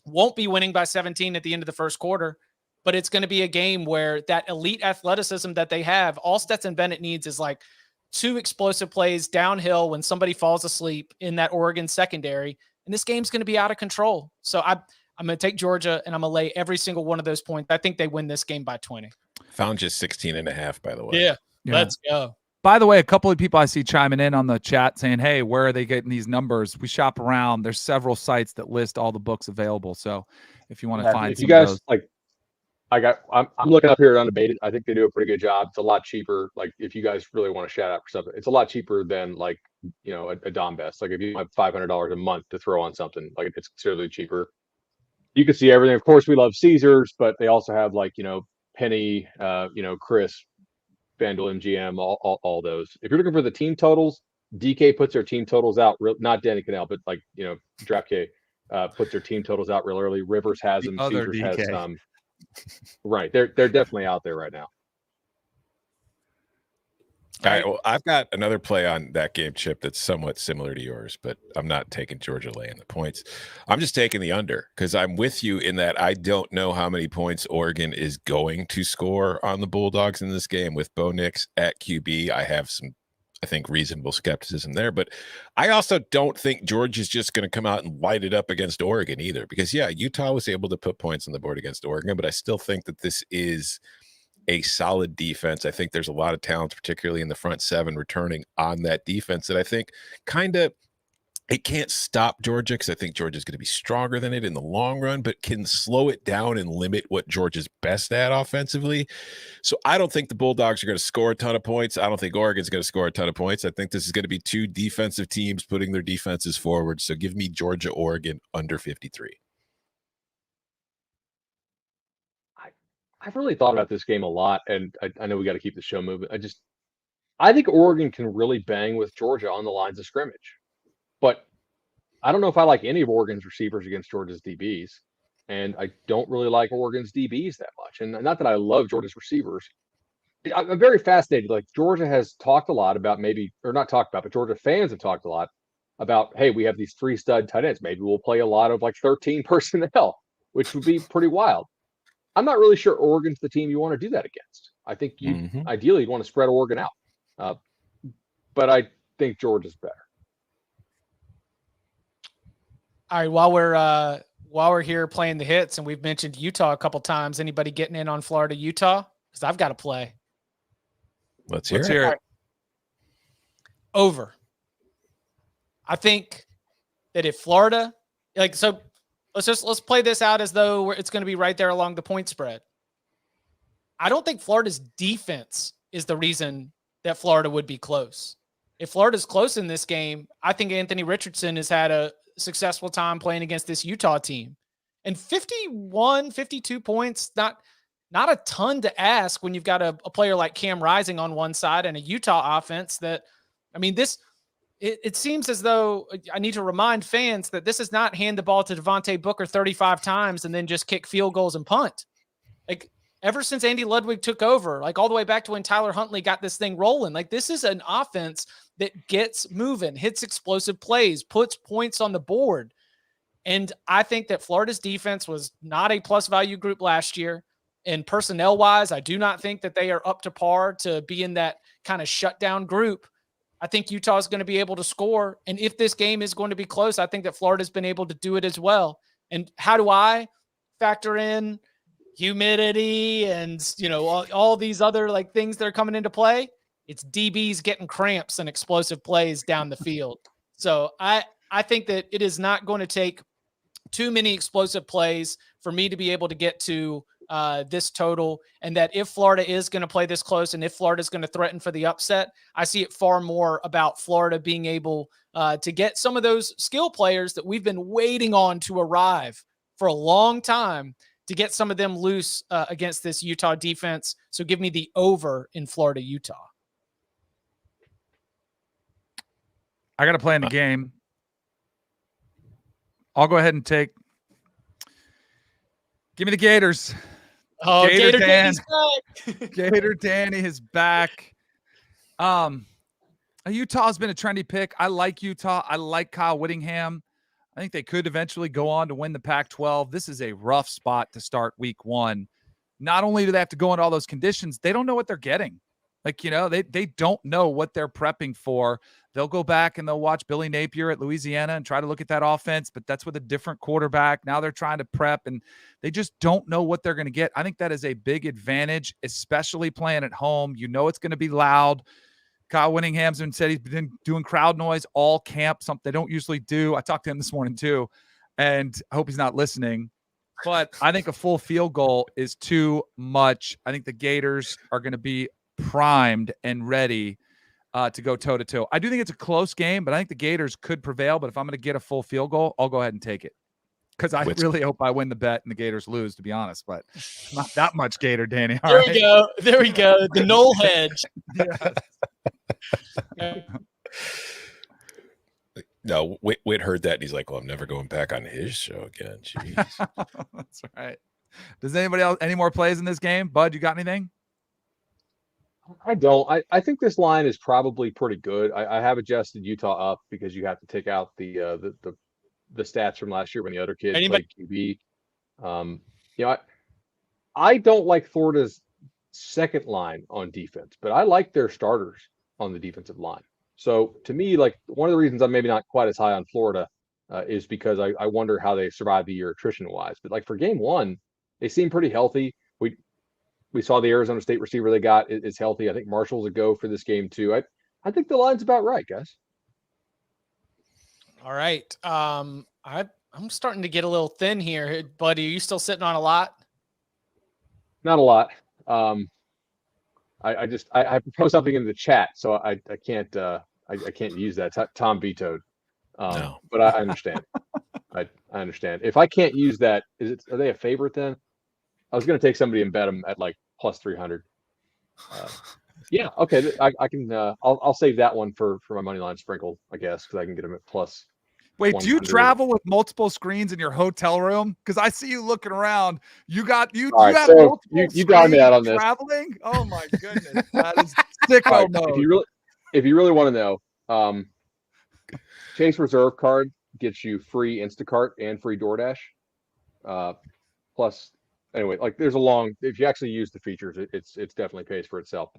won't be winning by 17 at the end of the first quarter, but it's going to be a game where that elite athleticism that they have, all Stetson Bennett needs is like 2 explosive plays downhill when somebody falls asleep in that Oregon secondary, and this game's going to be out of control. So I'm going to take Georgia, and I'm going to lay every single one of those points. I think they win this game by 20. Found just 16.5, by the way. Yeah. Let's go. By the way, a couple of people I see chiming in on the chat saying, hey, where are they getting these numbers? We shop around. There's several sites that list all the books available. So if you want to find if you guys those. like I'm looking up here at Undebated. I think they do a pretty good job. It's a lot cheaper. Like if you guys really want to shout out for something, it's a lot cheaper than like, a Dom Best. Like if you have $500 a month to throw on something, like it's considerably cheaper. You can see everything. Of course, we love Caesars, but they also have like, Penny, Chris, FanDuel, MGM, all those. If you're looking for the team totals, DK puts their team totals out, not Danny Canal, but like, DraftK puts their team totals out real early. Rivers has them. Caesars DK. has some. Right. They're definitely out there right now. All right. Well, I've got another play on that game, Chip, that's somewhat similar to yours, but I'm not taking Georgia laying the points. I'm just taking the under because I'm with you in that I don't know how many points Oregon is going to score on the Bulldogs in this game. With Bo Nix at QB, I have some, I think, reasonable skepticism there. But I also don't think Georgia's just going to come out and light it up against Oregon either. Because, yeah, Utah was able to put points on the board against Oregon, but I still think that this is a solid defense. I think there's a lot of talent, particularly in the front seven, returning on that defense that I think it can't stop Georgia because I think Georgia's going to be stronger than it in the long run, but can slow it down and limit what Georgia's best at offensively. So I don't think the Bulldogs are going to score a ton of points. I don't think Oregon's going to score a ton of points. I think this is going to be two defensive teams putting their defenses forward. So give me Georgia, Oregon under 53. I've really thought about this game a lot, and I know we got to keep the show moving. I think Oregon can really bang with Georgia on the lines of scrimmage, but I don't know if I like any of Oregon's receivers against Georgia's DBs, and I don't really like Oregon's DBs that much. And not that I love Georgia's receivers. I'm very fascinated. Like Georgia has talked a lot about but Georgia fans have talked a lot about, hey, we have these 3 stud tight ends. Maybe we'll play a lot of like 13 personnel, which would be pretty wild. I'm not really sure Oregon's the team you want to do that against. I think ideally you'd want to spread Oregon out. But I think Georgia's better. All right, while we're here playing the hits, and we've mentioned Utah a couple times, anybody getting in on Florida, Utah? Because I've got to play. Let's hear it. Right. Over. I think that if Florida, let's play this out as though it's going to be right there along the point spread. I don't think Florida's defense is the reason that Florida would be close. If Florida's close in this game, I think Anthony Richardson has had a successful time playing against this Utah team. And 51, 52 points, not a ton to ask when you've got a player like Cam Rising on one side and a Utah offense that, it seems as though I need to remind fans that this is not hand the ball to Devontae Booker 35 times and then just kick field goals and punt. Like ever since Andy Ludwig took over, like all the way back to when Tyler Huntley got this thing rolling, like this is an offense that gets moving, hits explosive plays, puts points on the board. And I think that Florida's defense was not a plus value group last year. And personnel wise, I do not think that they are up to par to be in that kind of shutdown group. I think Utah is going to be able to score. And if this game is going to be close, I think that Florida's been able to do it as well. And how do I factor in humidity and, all these other like things that are coming into play? It's DBs getting cramps and explosive plays down the field. So I think that it is not going to take too many explosive plays for me to be able to get to this total, and that if Florida is going to play this close and if Florida is going to threaten for the upset, I see it far more about Florida being able to get some of those skill players that we've been waiting on to arrive for a long time, to get some of them loose against this Utah defense. So give me the over in Florida, Utah. I got to play in the game. I'll go ahead and give me the Gators. Oh, Gator Danny's back. Gator Danny is back. Utah's been a trendy pick. I like Utah. I like Kyle Whittingham. I think they could eventually go on to win the Pac-12. This is a rough spot to start week 1. Not only do they have to go into all those conditions, they don't know what they're getting. They don't know what they're prepping for. They'll go back and they'll watch Billy Napier at Louisiana and try to look at that offense, but that's with a different quarterback. Now they're trying to prep, and they just don't know what they're going to get. I think that is a big advantage, especially playing at home. It's going to be loud. Kyle Whittingham's said he's been doing crowd noise all camp, something they don't usually do. I talked to him this morning too, and I hope he's not listening. But I think a full field goal is too much. I think the Gators are going to be primed and ready to go toe-to-toe. I do think it's a close game, but I think the Gators could prevail. But if I'm going to get a full field goal, I'll go ahead and take it. Because I really hope I win the bet and the Gators lose, to be honest. But not that much Gator, Danny. There we go. There we go. The Knoll hedge. No, Whit heard that and he's like, well, I'm never going back on his show again. Jeez. That's right. Does anybody else, any more plays in this game? Bud, you got anything? I don't. I think this line is probably pretty good. I have adjusted Utah up because you have to take out the stats from last year when the other kid played QB. I don't like Florida's second line on defense, but I like their starters on the defensive line. So to me, like one of the reasons I'm maybe not quite as high on Florida is because I wonder how they survive the year attrition wise. But like for game one, they seem pretty healthy. We saw the Arizona State receiver they got is healthy. I think Marshall's a go for this game too. I think the line's about right, guys. All right. I'm starting to get a little thin here, buddy. Are you still sitting on a lot? Not a lot. I proposed something in the chat, so I can't use that. Tom vetoed. No. But I understand. I understand. If I can't use that, are they a favorite then? I was going to take somebody and bet them at like plus 300. Yeah. Okay. I can. I'll save that one for my money line sprinkle, I guess, because I can get them at plus. Wait, do you travel with multiple screens in your hotel room? Because I see you looking around. You have multiple you got me out on this. Traveling? Oh my goodness, that is sicko mode. If you really want to know, Chase Reserve card gets you free Instacart and free DoorDash. Plus, anyway, like there's if you actually use the features, it's definitely pays for itself.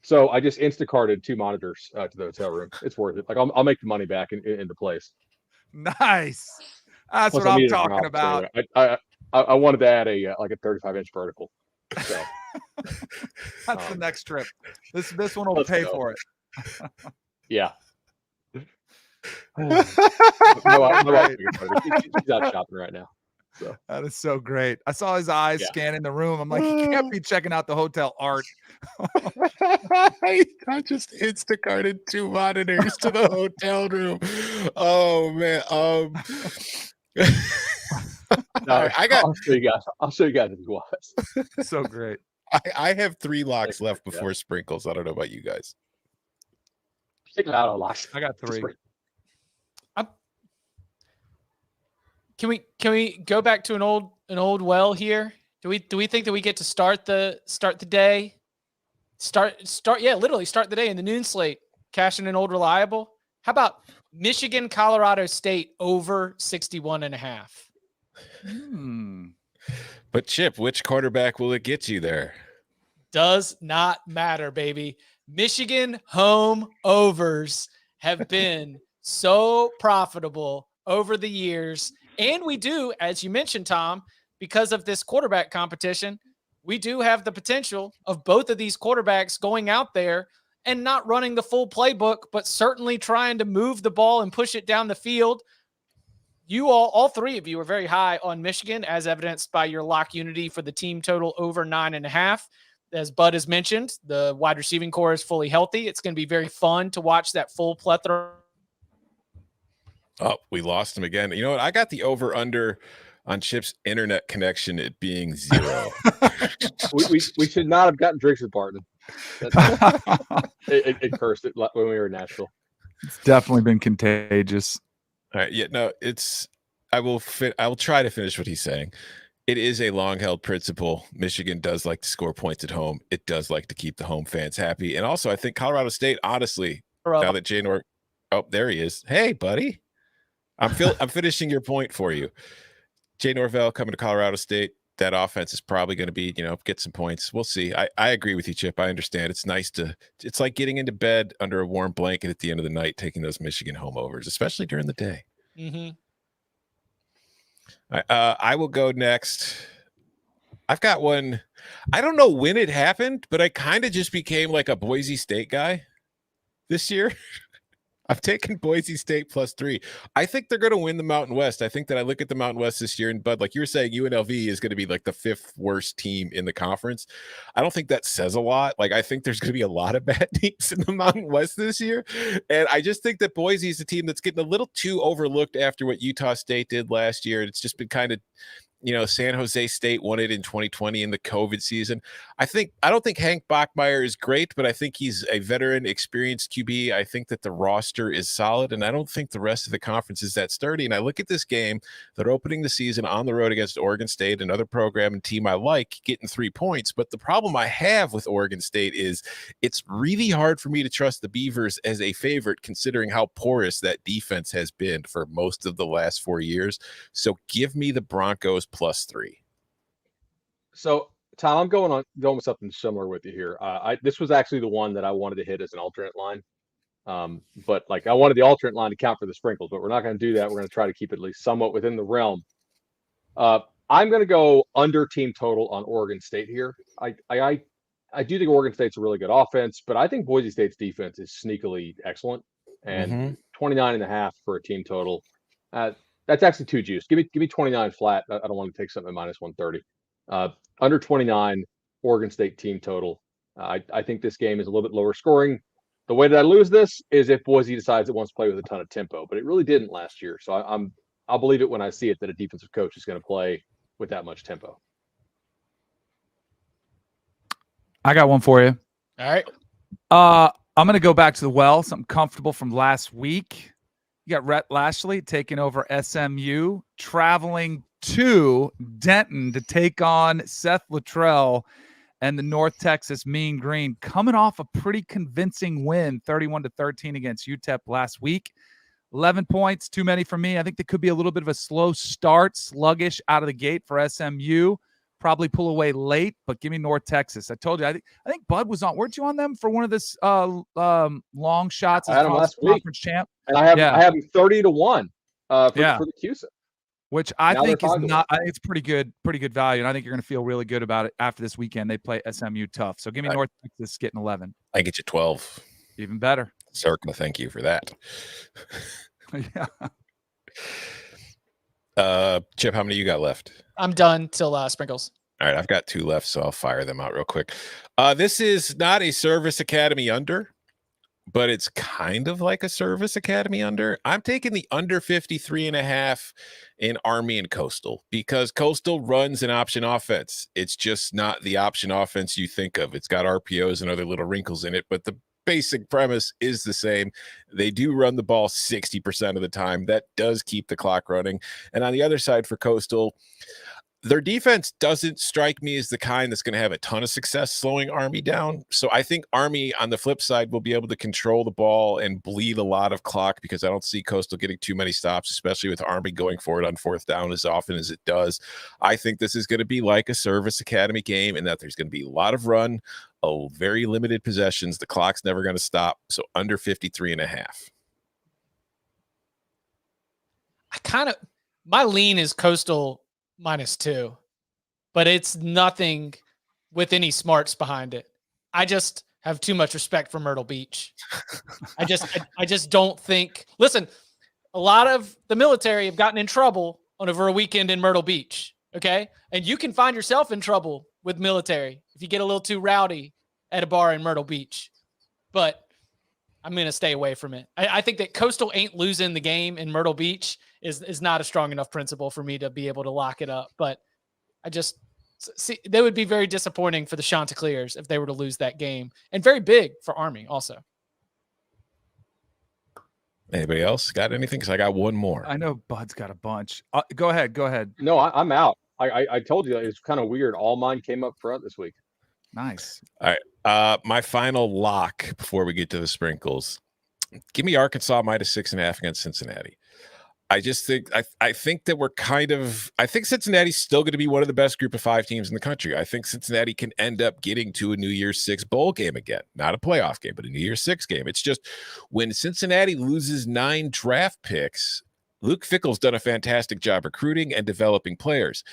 So I just Instacarted 2 monitors to the hotel room. It's worth it. Like I'll make the money back into place. Nice. That's Plus, what I'm talking about. Anyway, I wanted to add a 35-inch vertical. So. That's the next trip. This one will pay for it. Yeah. She's out shopping right now. So. That is so great. I saw his eyes scanning the room. I'm like, he can't be checking out the hotel art. I just Instacarted 2 monitors to the hotel room. Oh man. I'll show you guys. I'll show you guys if you want. So great. I have 3 locks left before sprinkles. I don't know about you guys. Check it out on locks. I got 3. Can we go back to an old well here? Do we think that we get to start the day? Literally start the day in the noon slate, cash in an old reliable. How about Michigan, Colorado State over 61.5? But Chip, which quarterback will it get you there? Does not matter, baby. Michigan home overs have been so profitable over the years. And we do, as you mentioned, Tom, because of this quarterback competition, we do have the potential of both of these quarterbacks going out there and not running the full playbook, but certainly trying to move the ball and push it down the field. You all 3 of you are very high on Michigan, as evidenced by your lock unity for the team total over 9.5. As Bud has mentioned, the wide receiving core is fully healthy. It's going to be very fun to watch that full plethora. Oh, we lost him again. You know what? I got the over-under on Chip's internet connection it being 0. we should not have gotten drinks with Barton. It cursed it when we were in Nashville. It's definitely been contagious. All right. Yeah, no, I will try to finish what he's saying. It is a long-held principle. Michigan does like to score points at home. It does like to keep the home fans happy. And also, I think Colorado State, honestly, now that Jay there he is. Hey, buddy. I'm finishing your point for you. Jay Norvell coming to Colorado State. That offense is probably going to be, get some points. We'll see. I agree with you, Chip. I understand. It's nice it's like getting into bed under a warm blanket at the end of the night, taking those Michigan home overs, especially during the day. Mm-hmm. I will go next. I've got one. I don't know when it happened, but I kind of just became like a Boise State guy this year. I've taken Boise State +3. I think they're going to win the Mountain West. I think that I look at the Mountain West this year, and Bud, like you were saying, UNLV is going to be like the 5th worst team in the conference. I don't think that says a lot. Like, I think there's going to be a lot of bad teams in the Mountain West this year. And I just think that Boise is a team that's getting a little too overlooked after what Utah State did last year. It's just been kind of, San Jose State won it in 2020 in the COVID season. I don't think Hank Bachmeier is great, but I think he's a veteran, experienced QB. I think that the roster is solid, and I don't think the rest of the conference is that sturdy. And I look at this game, they're opening the season on the road against Oregon State, another program and team I like, getting 3 points. But the problem I have with Oregon State is it's really hard for me to trust the Beavers as a favorite, considering how porous that defense has been for most of the last 4 years. So give me the Broncos +3. So, Tom, I'm going with something similar with you here. This was actually the one that I wanted to hit as an alternate line. But I wanted the alternate line to count for the sprinkles, but we're not going to do that. We're going to try to keep it at least somewhat within the realm. I'm going to go under team total on Oregon State here. I do think Oregon State's a really good offense, but I think Boise State's defense is sneakily excellent. And 29.5 for a team total. That's actually too juice. Give me 29 flat. I don't want to take something at -130. Under 29, Oregon State team total. I think this game is a little bit lower scoring. The way that I lose this is if Boise decides it wants to play with a ton of tempo, but it really didn't last year. So I'll believe it when I see it that a defensive coach is going to play with that much tempo. I got one for you. All right. I'm going to go back to the well, something comfortable from last week. You got Rhett Lashley taking over SMU, traveling to Denton to take on Seth Luttrell and the North Texas Mean Green, coming off a pretty convincing win, 31-13 against UTEP last week. 11 points, too many for me. I think there could be a little bit of a slow start, sluggish out of the gate for SMU. Probably pull away late, but give me North Texas. I told you, I think Bud was on. Weren't you on them for one of this long shots? I had him last week. Champ? And I have him 30-1 for the CUSA. Which I think is not. I think it's pretty good value, and I think you're going to feel really good about it after this weekend. They play SMU tough, so give me North Texas getting 11. I get you 12. Even better. Circa, thank you for that. Yeah. Chip, how many you got left? I'm done till sprinkles. All right, I've got 2 left, so I'll fire them out real quick. This is not a Service Academy under, but it's kind of like a Service Academy under. I'm taking the under 53.5 in Army and Coastal because Coastal runs an option offense. It's just not the option offense you think of. It's got RPOs and other little wrinkles in it, but the basic premise is the same. They do run the ball 60% of the time. That does keep the clock running. And on the other side for Coastal, their defense doesn't strike me as the kind that's going to have a ton of success slowing Army down. So I think Army on the flip side will be able to control the ball and bleed a lot of clock because I don't see Coastal getting too many stops, especially with Army going for it on 4th down as often as it does. I think this is going to be like a Service Academy game in that there's going to be a lot of run, very limited possessions. The clock's never going to stop. So under 53.5. My lean is Coastal -2, but it's nothing with any smarts behind it. I just have too much respect for Myrtle Beach. I just don't think. Listen, a lot of the military have gotten in trouble over a weekend in Myrtle Beach. Okay, and you can find yourself in trouble with military if you get a little too rowdy at a bar in Myrtle Beach. But I'm going to stay away from it. I think that Coastal ain't losing the game in Myrtle Beach is not a strong enough principle for me to be able to lock it up. But I just see they would be very disappointing for the Chanticleers if they were to lose that game, and very big for Army also. Anybody else got anything? Because I got one more. I know Bud's got a bunch. Go ahead. No, I'm out. I told you it's kind of weird. All mine came up front this week. Nice. All right. My final lock before we get to the sprinkles. Give me Arkansas -6.5 against Cincinnati. I just think I think that I think Cincinnati's still going to be one of the best group of 5 teams in the country. I think Cincinnati can end up getting to a New Year's 6 bowl game again. Not a playoff game, but a New Year's 6 game. It's just when Cincinnati loses 9 draft picks, Luke Fickell's done a fantastic job recruiting and developing players.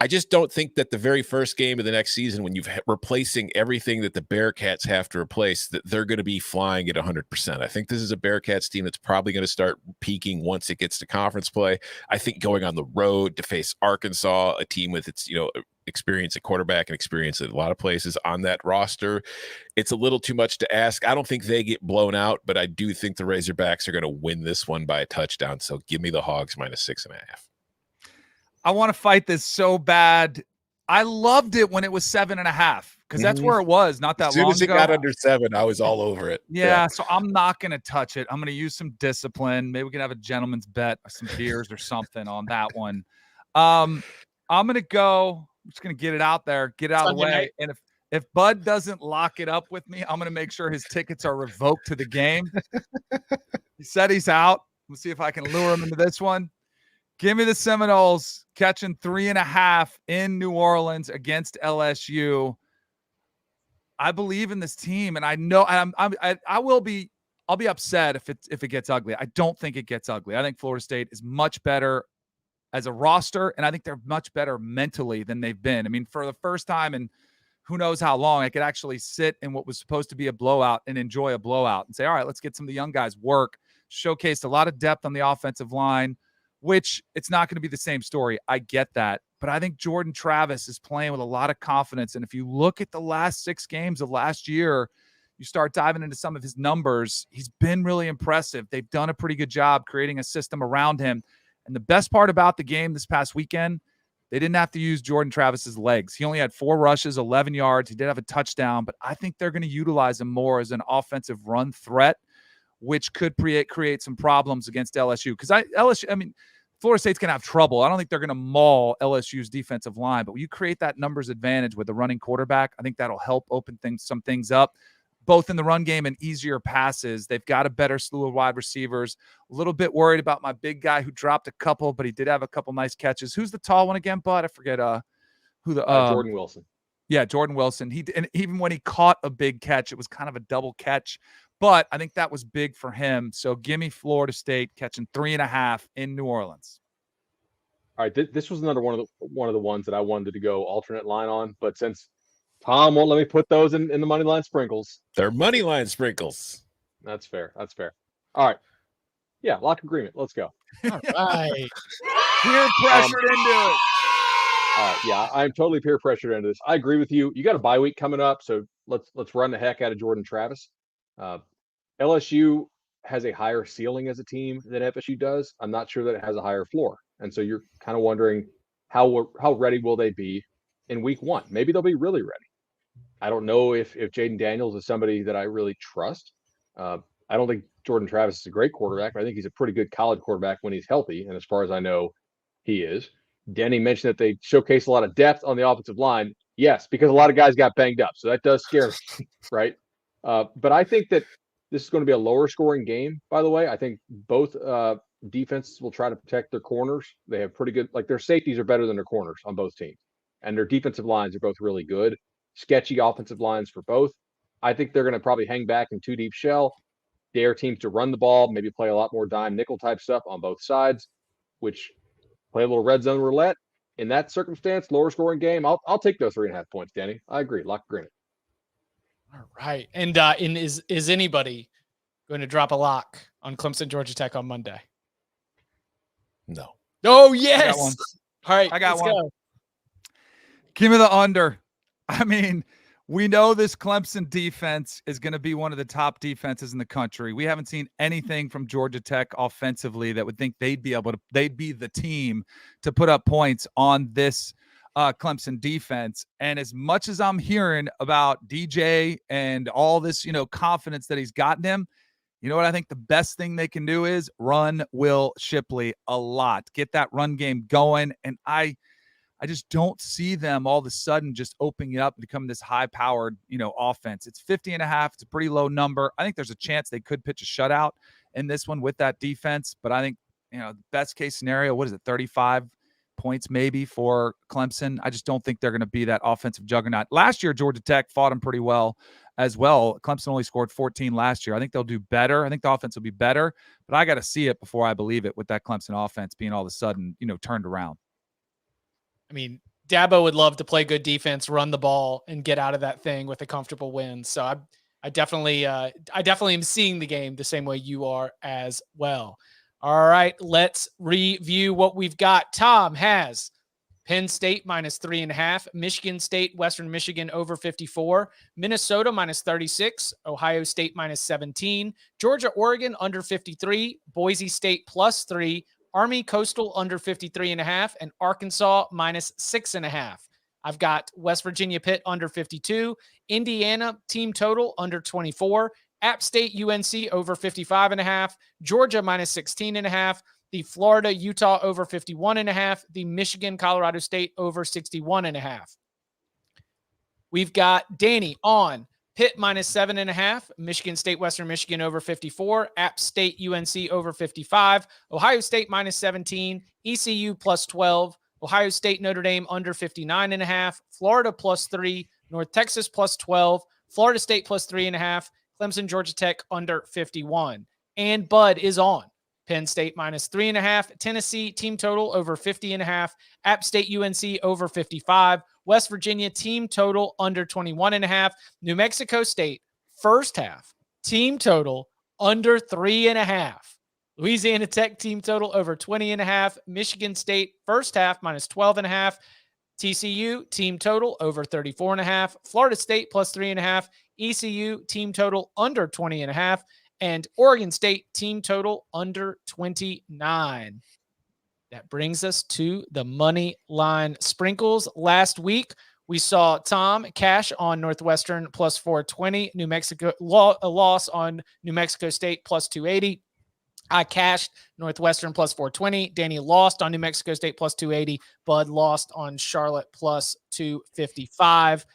I just don't think that the very first game of the next season, when you've replacing everything that the Bearcats have to replace, that they're going to be flying at 100%. I think this is a Bearcats team that's probably going to start peaking once it gets to conference play. I think going on the road to face Arkansas, a team with its, experience at quarterback and experience at a lot of places on that roster, it's a little too much to ask. I don't think they get blown out, but I do think the Razorbacks are going to win this one by a touchdown. So give me the Hogs -6.5. I want to fight this so bad. I loved it when it was 7.5 because that's where it was not that long ago. As soon as it got under 7, I was all over it. Yeah, so I'm not going to touch it. I'm going to use some discipline. Maybe we can have a gentleman's bet, some beers or something on that one. I'm going to go. I'm just going to get it out there, get it out of the way. Night. And if Bud doesn't lock it up with me, I'm going to make sure his tickets are revoked to the game. He said he's out. Let's see if I can lure him into this one. Give me the Seminoles catching 3.5 in New Orleans against LSU. I believe in this team, and I know I'll be upset if it gets ugly. I don't think it gets ugly. I think Florida State is much better as a roster, and I think they're much better mentally than they've been. I mean, for the first time in who knows how long, I could actually sit in what was supposed to be a blowout and enjoy a blowout and say, all right, let's get some of the young guys work. Showcased a lot of depth on the offensive line, which it's not going to be the same story. I get that. But I think Jordan Travis is playing with a lot of confidence. And if you look at the last 6 games of last year, you start diving into some of his numbers, he's been really impressive. They've done a pretty good job creating a system around him. And the best part about the game this past weekend, they didn't have to use Jordan Travis's legs. He only had 4 rushes, 11 yards. He did have a touchdown, but I think they're going to utilize him more as an offensive run threat, which could create some problems against LSU. Because Florida State's going to have trouble. I don't think they're going to maul LSU's defensive line, but when you create that numbers advantage with the running quarterback, I think that'll help open some things up, both in the run game and easier passes. They've got a better slew of wide receivers. A little bit worried about my big guy who dropped a couple, but he did have a couple nice catches. Who's the tall one again, Bud? I forget who the Jordan Wilson. Yeah, Jordan Wilson. And even when he caught a big catch, it was kind of a double catch. But I think that was big for him. So give me Florida State catching 3.5 in New Orleans. All right, this was another one of the ones that I wanted to go alternate line on, but since Tom won't let me put those in the money line sprinkles, They're money line sprinkles. That's fair. All right, yeah, lock agreement. Let's go. All right. Peer pressured into it. Yeah, I'm totally peer pressured into this. I agree with you. You got a bye week coming up, so let's run the heck out of Jordan Travis. LSU has a higher ceiling as a team than FSU does. I'm not sure that it has a higher floor. And so you're kind of wondering how ready will they be in week 1? Maybe they'll be really ready. I don't know if Jaden Daniels is somebody that I really trust. I don't think Jordan Travis is a great quarterback, but I think he's a pretty good college quarterback when he's healthy. And as far as I know, he is. Denny mentioned that they showcase a lot of depth on the offensive line. Yes, because a lot of guys got banged up. So that does scare me, right? But I think that this is going to be a lower scoring game, by the way. I think both defenses will try to protect their corners. They have pretty good, their safeties are better than their corners on both teams. And their defensive lines are both really good. Sketchy offensive lines for both. I think they're going to probably hang back in 2 deep shell, dare teams to run the ball, maybe play a lot more dime nickel type stuff on both sides, which play a little red zone roulette. In that circumstance, lower scoring game, I'll take those 3.5 points, Danny. I agree. Lock agreement. All right. And is anybody going to drop a lock on Clemson-Georgia Tech on Monday? No. Oh, yes. All right. I got one. Go. Give me the under. I mean, we know this Clemson defense is going to be one of the top defenses in the country. We haven't seen anything from Georgia Tech offensively that would think they'd be the team to put up points on this Clemson defense. And as much as I'm hearing about DJ and all this, confidence that he's gotten him, you know what I think the best thing they can do is run Will Shipley a lot. Get that run game going. And I just don't see them all of a sudden just opening it up and becoming this high-powered, offense. It's 50.5. It's a pretty low number. I think there's a chance they could pitch a shutout in this one with that defense. But I think, best case scenario, 35 points maybe for Clemson. I just don't think they're going to be that offensive juggernaut. Last year, Georgia Tech fought them pretty well as well. Clemson only scored 14 last year. I think they'll do better. I think the offense will be better, but I got to see it before I believe it with that Clemson offense being all of a sudden, turned around. I mean, Dabo would love to play good defense, run the ball, and get out of that thing with a comfortable win. So I definitely am seeing the game the same way you are as well. All right, let's review what we've got. Tom has Penn State -3.5, Michigan State, Western Michigan over 54, Minnesota -36, Ohio State -17, Georgia, Oregon under 53, Boise State +3, Army Coastal under 53.5, and Arkansas -6.5. I've got West Virginia Pitt under 52, Indiana team total under 24, App State UNC over 55.5, Georgia -16.5, the Florida Utah over 51.5, the Michigan Colorado State over 61.5. We've got Danny on Pitt -7.5, Michigan State Western Michigan over 54, App State UNC over 55, Ohio State -17, ECU +12, Ohio State Notre Dame under 59.5, Florida +3, North Texas +12, Florida State +3.5, Clemson-Georgia Tech under 51. And Bud is on Penn State -3.5, Tennessee team total over 50.5, App State UNC over 55, West Virginia team total under 21.5, New Mexico State first half team total under 3.5, Louisiana Tech team total over 20.5, Michigan State first half -12.5, TCU team total over 34.5, Florida State +3.5, ECU team total under 20.5, and Oregon State team total under 29. That brings us to the money line sprinkles. Last week, we saw Tom cash on Northwestern +420, New Mexico a loss on New Mexico State +280. I cashed Northwestern +420. Danny lost on New Mexico State +280. Bud lost on Charlotte +255.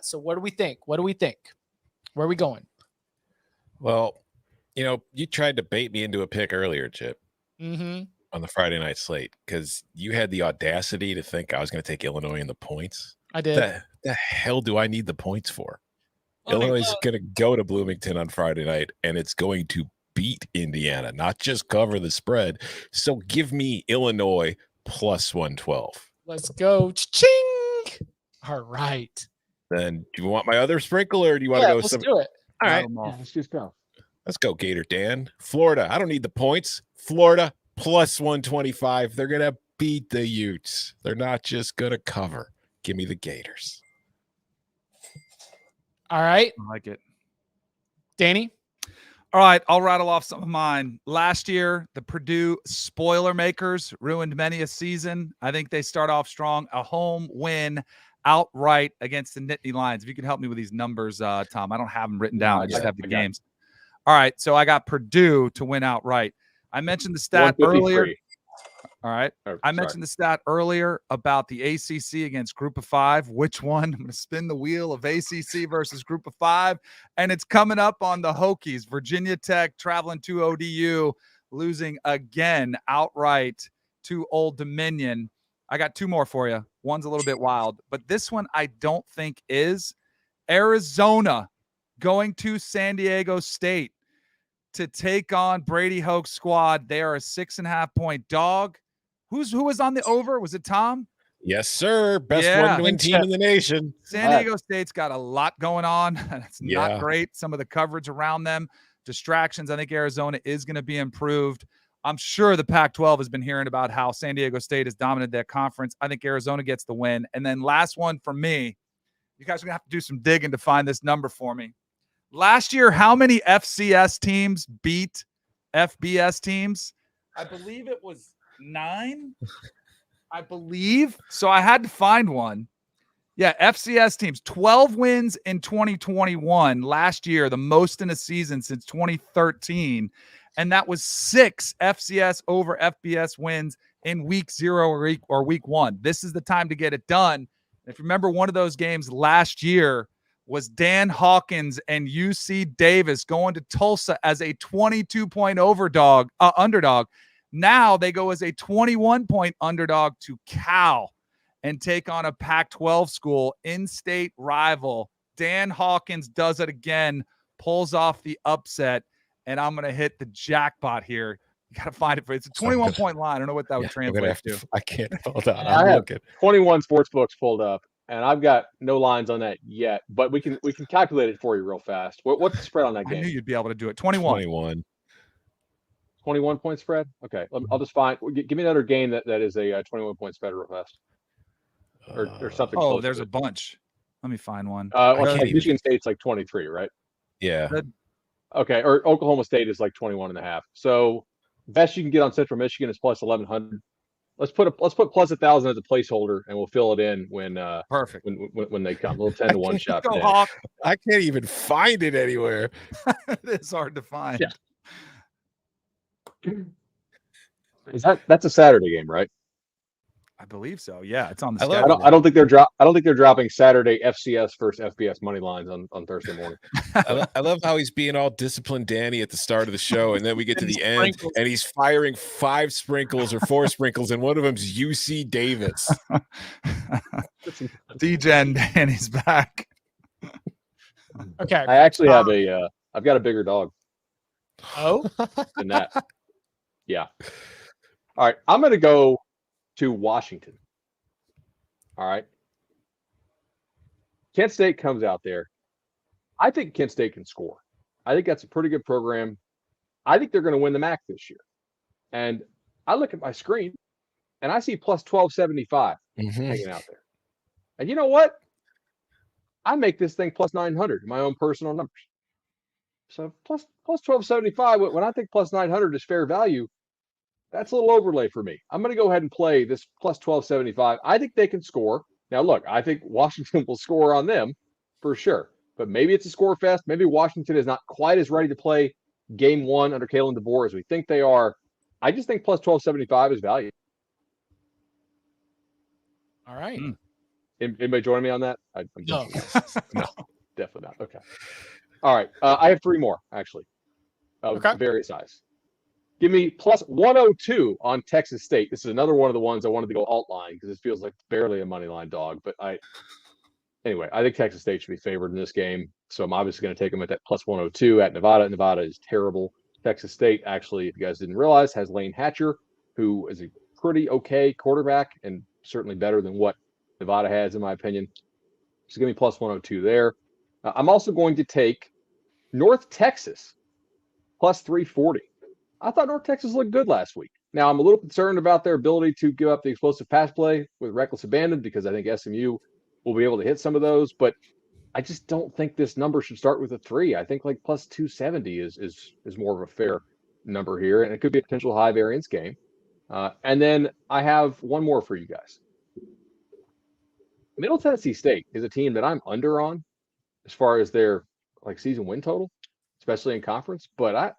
So what do we think? Where are we going? Well, you tried to bait me into a pick earlier, Chip, Mm-hmm. on the Friday night slate because you had the audacity to think I was going to take Illinois in the points. I did. The hell do I need the points for? I mean, Illinois is going to go to Bloomington on Friday night, and it's going to beat Indiana, not just cover the spread. So give me Illinois +112. Let's go. Ching. All right. Then do you want my other sprinkle, or do you want to go? Let's do it. All right. Let's just go. Let's go, Gator Dan. Florida. I don't need the points. Florida +125. They're going to beat the Utes. They're not just going to cover. Give me the Gators. All right. I like it. Danny? All right, I'll rattle off some of mine. Last year, the Purdue spoiler makers ruined many a season. I think they start off strong. A home win outright against the Nittany Lions. If you could help me with these numbers, Tom. I don't have them written down. I just have the games. All right, so I got Purdue to win outright. I mentioned the stat earlier. All right. I mentioned the stat earlier about the ACC against Group of Five. Which one? I'm going to spin the wheel of ACC versus Group of Five, and it's coming up on the Hokies. Virginia Tech traveling to ODU, losing again outright to Old Dominion. I got two more for you. One's a little bit wild, but this one I don't think is. Arizona going to San Diego State to take on Brady Hoke's squad. They are a 6.5-point dog. Who was on the over? Was it Tom? Yes, sir. Best one-win team in the nation. San Diego State's got a lot going on. It's not great. Some of the coverage around them, distractions. I think Arizona is going to be improved. I'm sure the Pac-12 has been hearing about how San Diego State has dominated that conference. I think Arizona gets the win. And then last one for me, you guys are going to have to do some digging to find this number for me. Last year, how many FCS teams beat FBS teams? I believe it was 9. I believe. So I had to find one. Yeah, FCS teams, 12 wins in 2021 last year, the most in a season since 2013. And that was 6 FCS over FBS wins in week 0 or week 1. This is the time to get it done. If you remember, one of those games last year was Dan Hawkins and UC Davis going to Tulsa as a 22-point underdog. Now they go as a 21-point underdog to Cal and take on a Pac-12 school, in-state rival. Dan Hawkins does it again, pulls off the upset, and I'm going to hit the jackpot here. You got to find it. It's a 21-point line. I don't know what that would translate to. I can't. Hold on. I I'm have looking. 21 sports books pulled up, and I've got no lines on that yet. But we can calculate it for you real fast. What's the spread on that I game? knew you'd be able to do it. 21. 21 point spread. Okay, I'll just find. Give me another game that is a 21 point spread real fast, or something. Oh, close there's to a it. bunch. Let me find one. Like Michigan State's like 23, right? Yeah. Okay, or Oklahoma State is like 21.5. So best you can get on Central Michigan is plus 1100. Let's put plus 1,000 as a placeholder, and we'll fill it in when Perfect. when they come. A little 10-1 shot. Go Hawk. I can't even find it anywhere. It's hard to find. Yeah. That's a Saturday game, right? I believe so. Yeah, it's on the I love- schedule. I don't think they're dropping Saturday FCS versus FBS money lines on Thursday morning. I love how he's being all disciplined Danny at the start of the show, and then we get to the end, and he's firing 5 sprinkles or 4 sprinkles, and one of them's UC Davis. D-Gen Danny's back. Okay. I actually have I've got a bigger dog Oh, than that. Yeah. All right, I'm going to go to Washington. All right. Kent State comes out there. I think Kent State can score. I think that's a pretty good program. I think they're going to win the MAC this year. And I look at my screen and I see plus 1275 hanging out there. And you know what? I make this thing plus 900 in my own personal numbers. So plus 1275, when I think plus 900 is fair value, that's a little overlay for me. I'm going to go ahead and play this plus 1275. I think they can score. Now, look, I think Washington will score on them for sure. But maybe it's a score fest. Maybe Washington is not quite as ready to play game 1 under Kalen DeBoer as we think they are. I just think plus 1275 is value. all right. Anybody joining me on that? No. No, definitely not. Okay. All right. I have 3 more, actually, of various size. Give me plus 102 on Texas State. This is another one of the ones I wanted to go alt line because it feels like barely a money line dog. But anyway, I think Texas State should be favored in this game. So I'm obviously going to take them at that plus 102 at Nevada. Nevada is terrible. Texas State, actually, if you guys didn't realize, has Lane Hatcher, who is a pretty okay quarterback and certainly better than what Nevada has, in my opinion. So give me plus 102 there. I'm also going to take North Texas plus 340. I thought North Texas looked good last week. Now, I'm a little concerned about their ability to give up the explosive pass play with reckless abandon because I think SMU will be able to hit some of those. But I just don't think this number should start with a 3. I think like plus 270 is more of a fair number here, and it could be a potential high variance game. And then I have one more for you guys. Middle Tennessee State is a team that I'm under on as far as their like season win total, especially in conference. But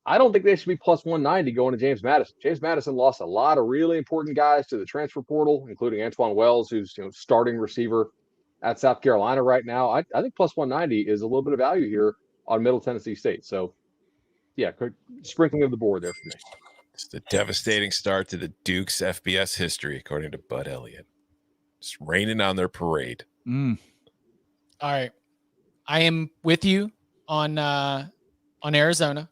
I don't think they should be plus 190 going to James Madison. James Madison lost a lot of really important guys to the transfer portal, including Antoine Wells, who's starting receiver at South Carolina right now. I think plus 190 is a little bit of value here on Middle Tennessee State. So, yeah, sprinkling of the board there for me. It's the devastating start to the Duke's FBS history, according to Bud Elliott. Just raining on their parade. All right. I am with you on Arizona.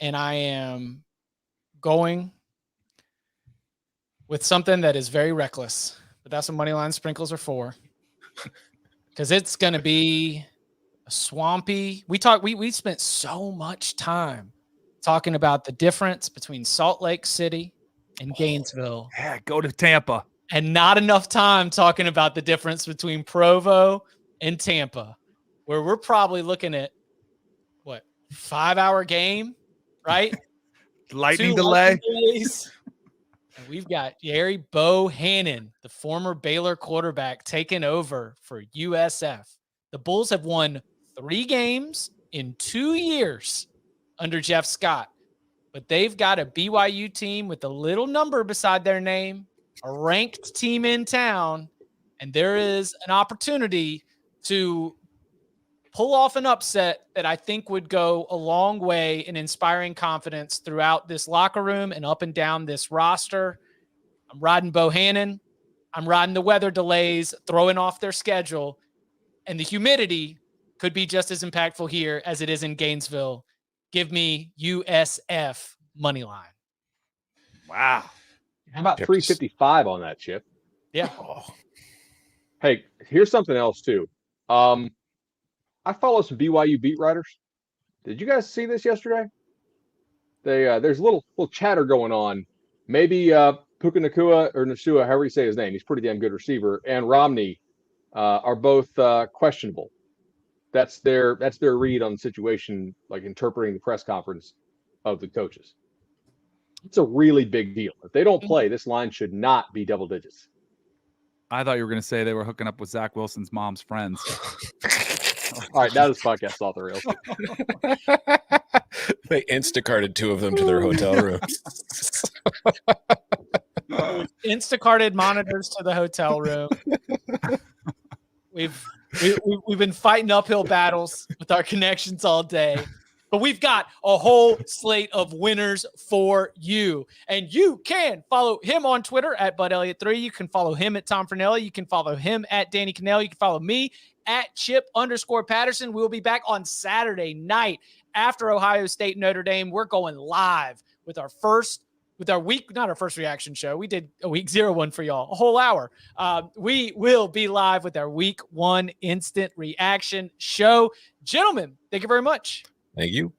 And I am going with something that is very reckless, but that's what money line sprinkles are for. Because it's going to be a swampy. We spent so much time talking about the difference between Salt Lake City and Gainesville. Yeah, go to Tampa. And not enough time talking about the difference between Provo and Tampa, where we're probably looking at 5-hour game. Right? Lightning delay. And we've got Jerry Bohannon, the former Baylor quarterback, taking over for USF. The Bulls have won 3 games in 2 years under Jeff Scott, but they've got a BYU team with a little number beside their name, a ranked team in town, and there is an opportunity to pull off an upset that I think would go a long way in inspiring confidence throughout this locker room and up and down this roster. I'm riding Bohannon. I'm riding the weather delays, throwing off their schedule, and the humidity could be just as impactful here as it is in Gainesville. Give me USF money line. Wow. How about 355 on that, Chip? Yeah. Hey, here's something else too. I follow some BYU beat writers. Did you guys see this yesterday? There's a little chatter going on. Maybe Puka Nacua or Nacua, however you say his name, he's a pretty damn good receiver, and Romney are both questionable. That's their read on the situation, like interpreting the press conference of the coaches. It's a really big deal. If they don't play, this line should not be double digits. I thought you were going to say they were hooking up with Zach Wilson's mom's friends. All right, now this podcast's off the rails. They Instacarted 2 of them to their hotel rooms. Instacarted monitors to the hotel room. We've been fighting uphill battles with our connections all day, but we've got a whole slate of winners for you. And you can follow him on Twitter at BudElliott3. You can follow him at Tom Fernelli. You can follow him at Danny Cannell. You can follow me at Chip_Patterson. We'll be back on Saturday night after Ohio State Notre Dame. We're going live with our week, not our first reaction show. We did a week 0 one for y'all, a whole hour. We will be live with our week 1 instant reaction show. Gentlemen, thank you very much. Thank you.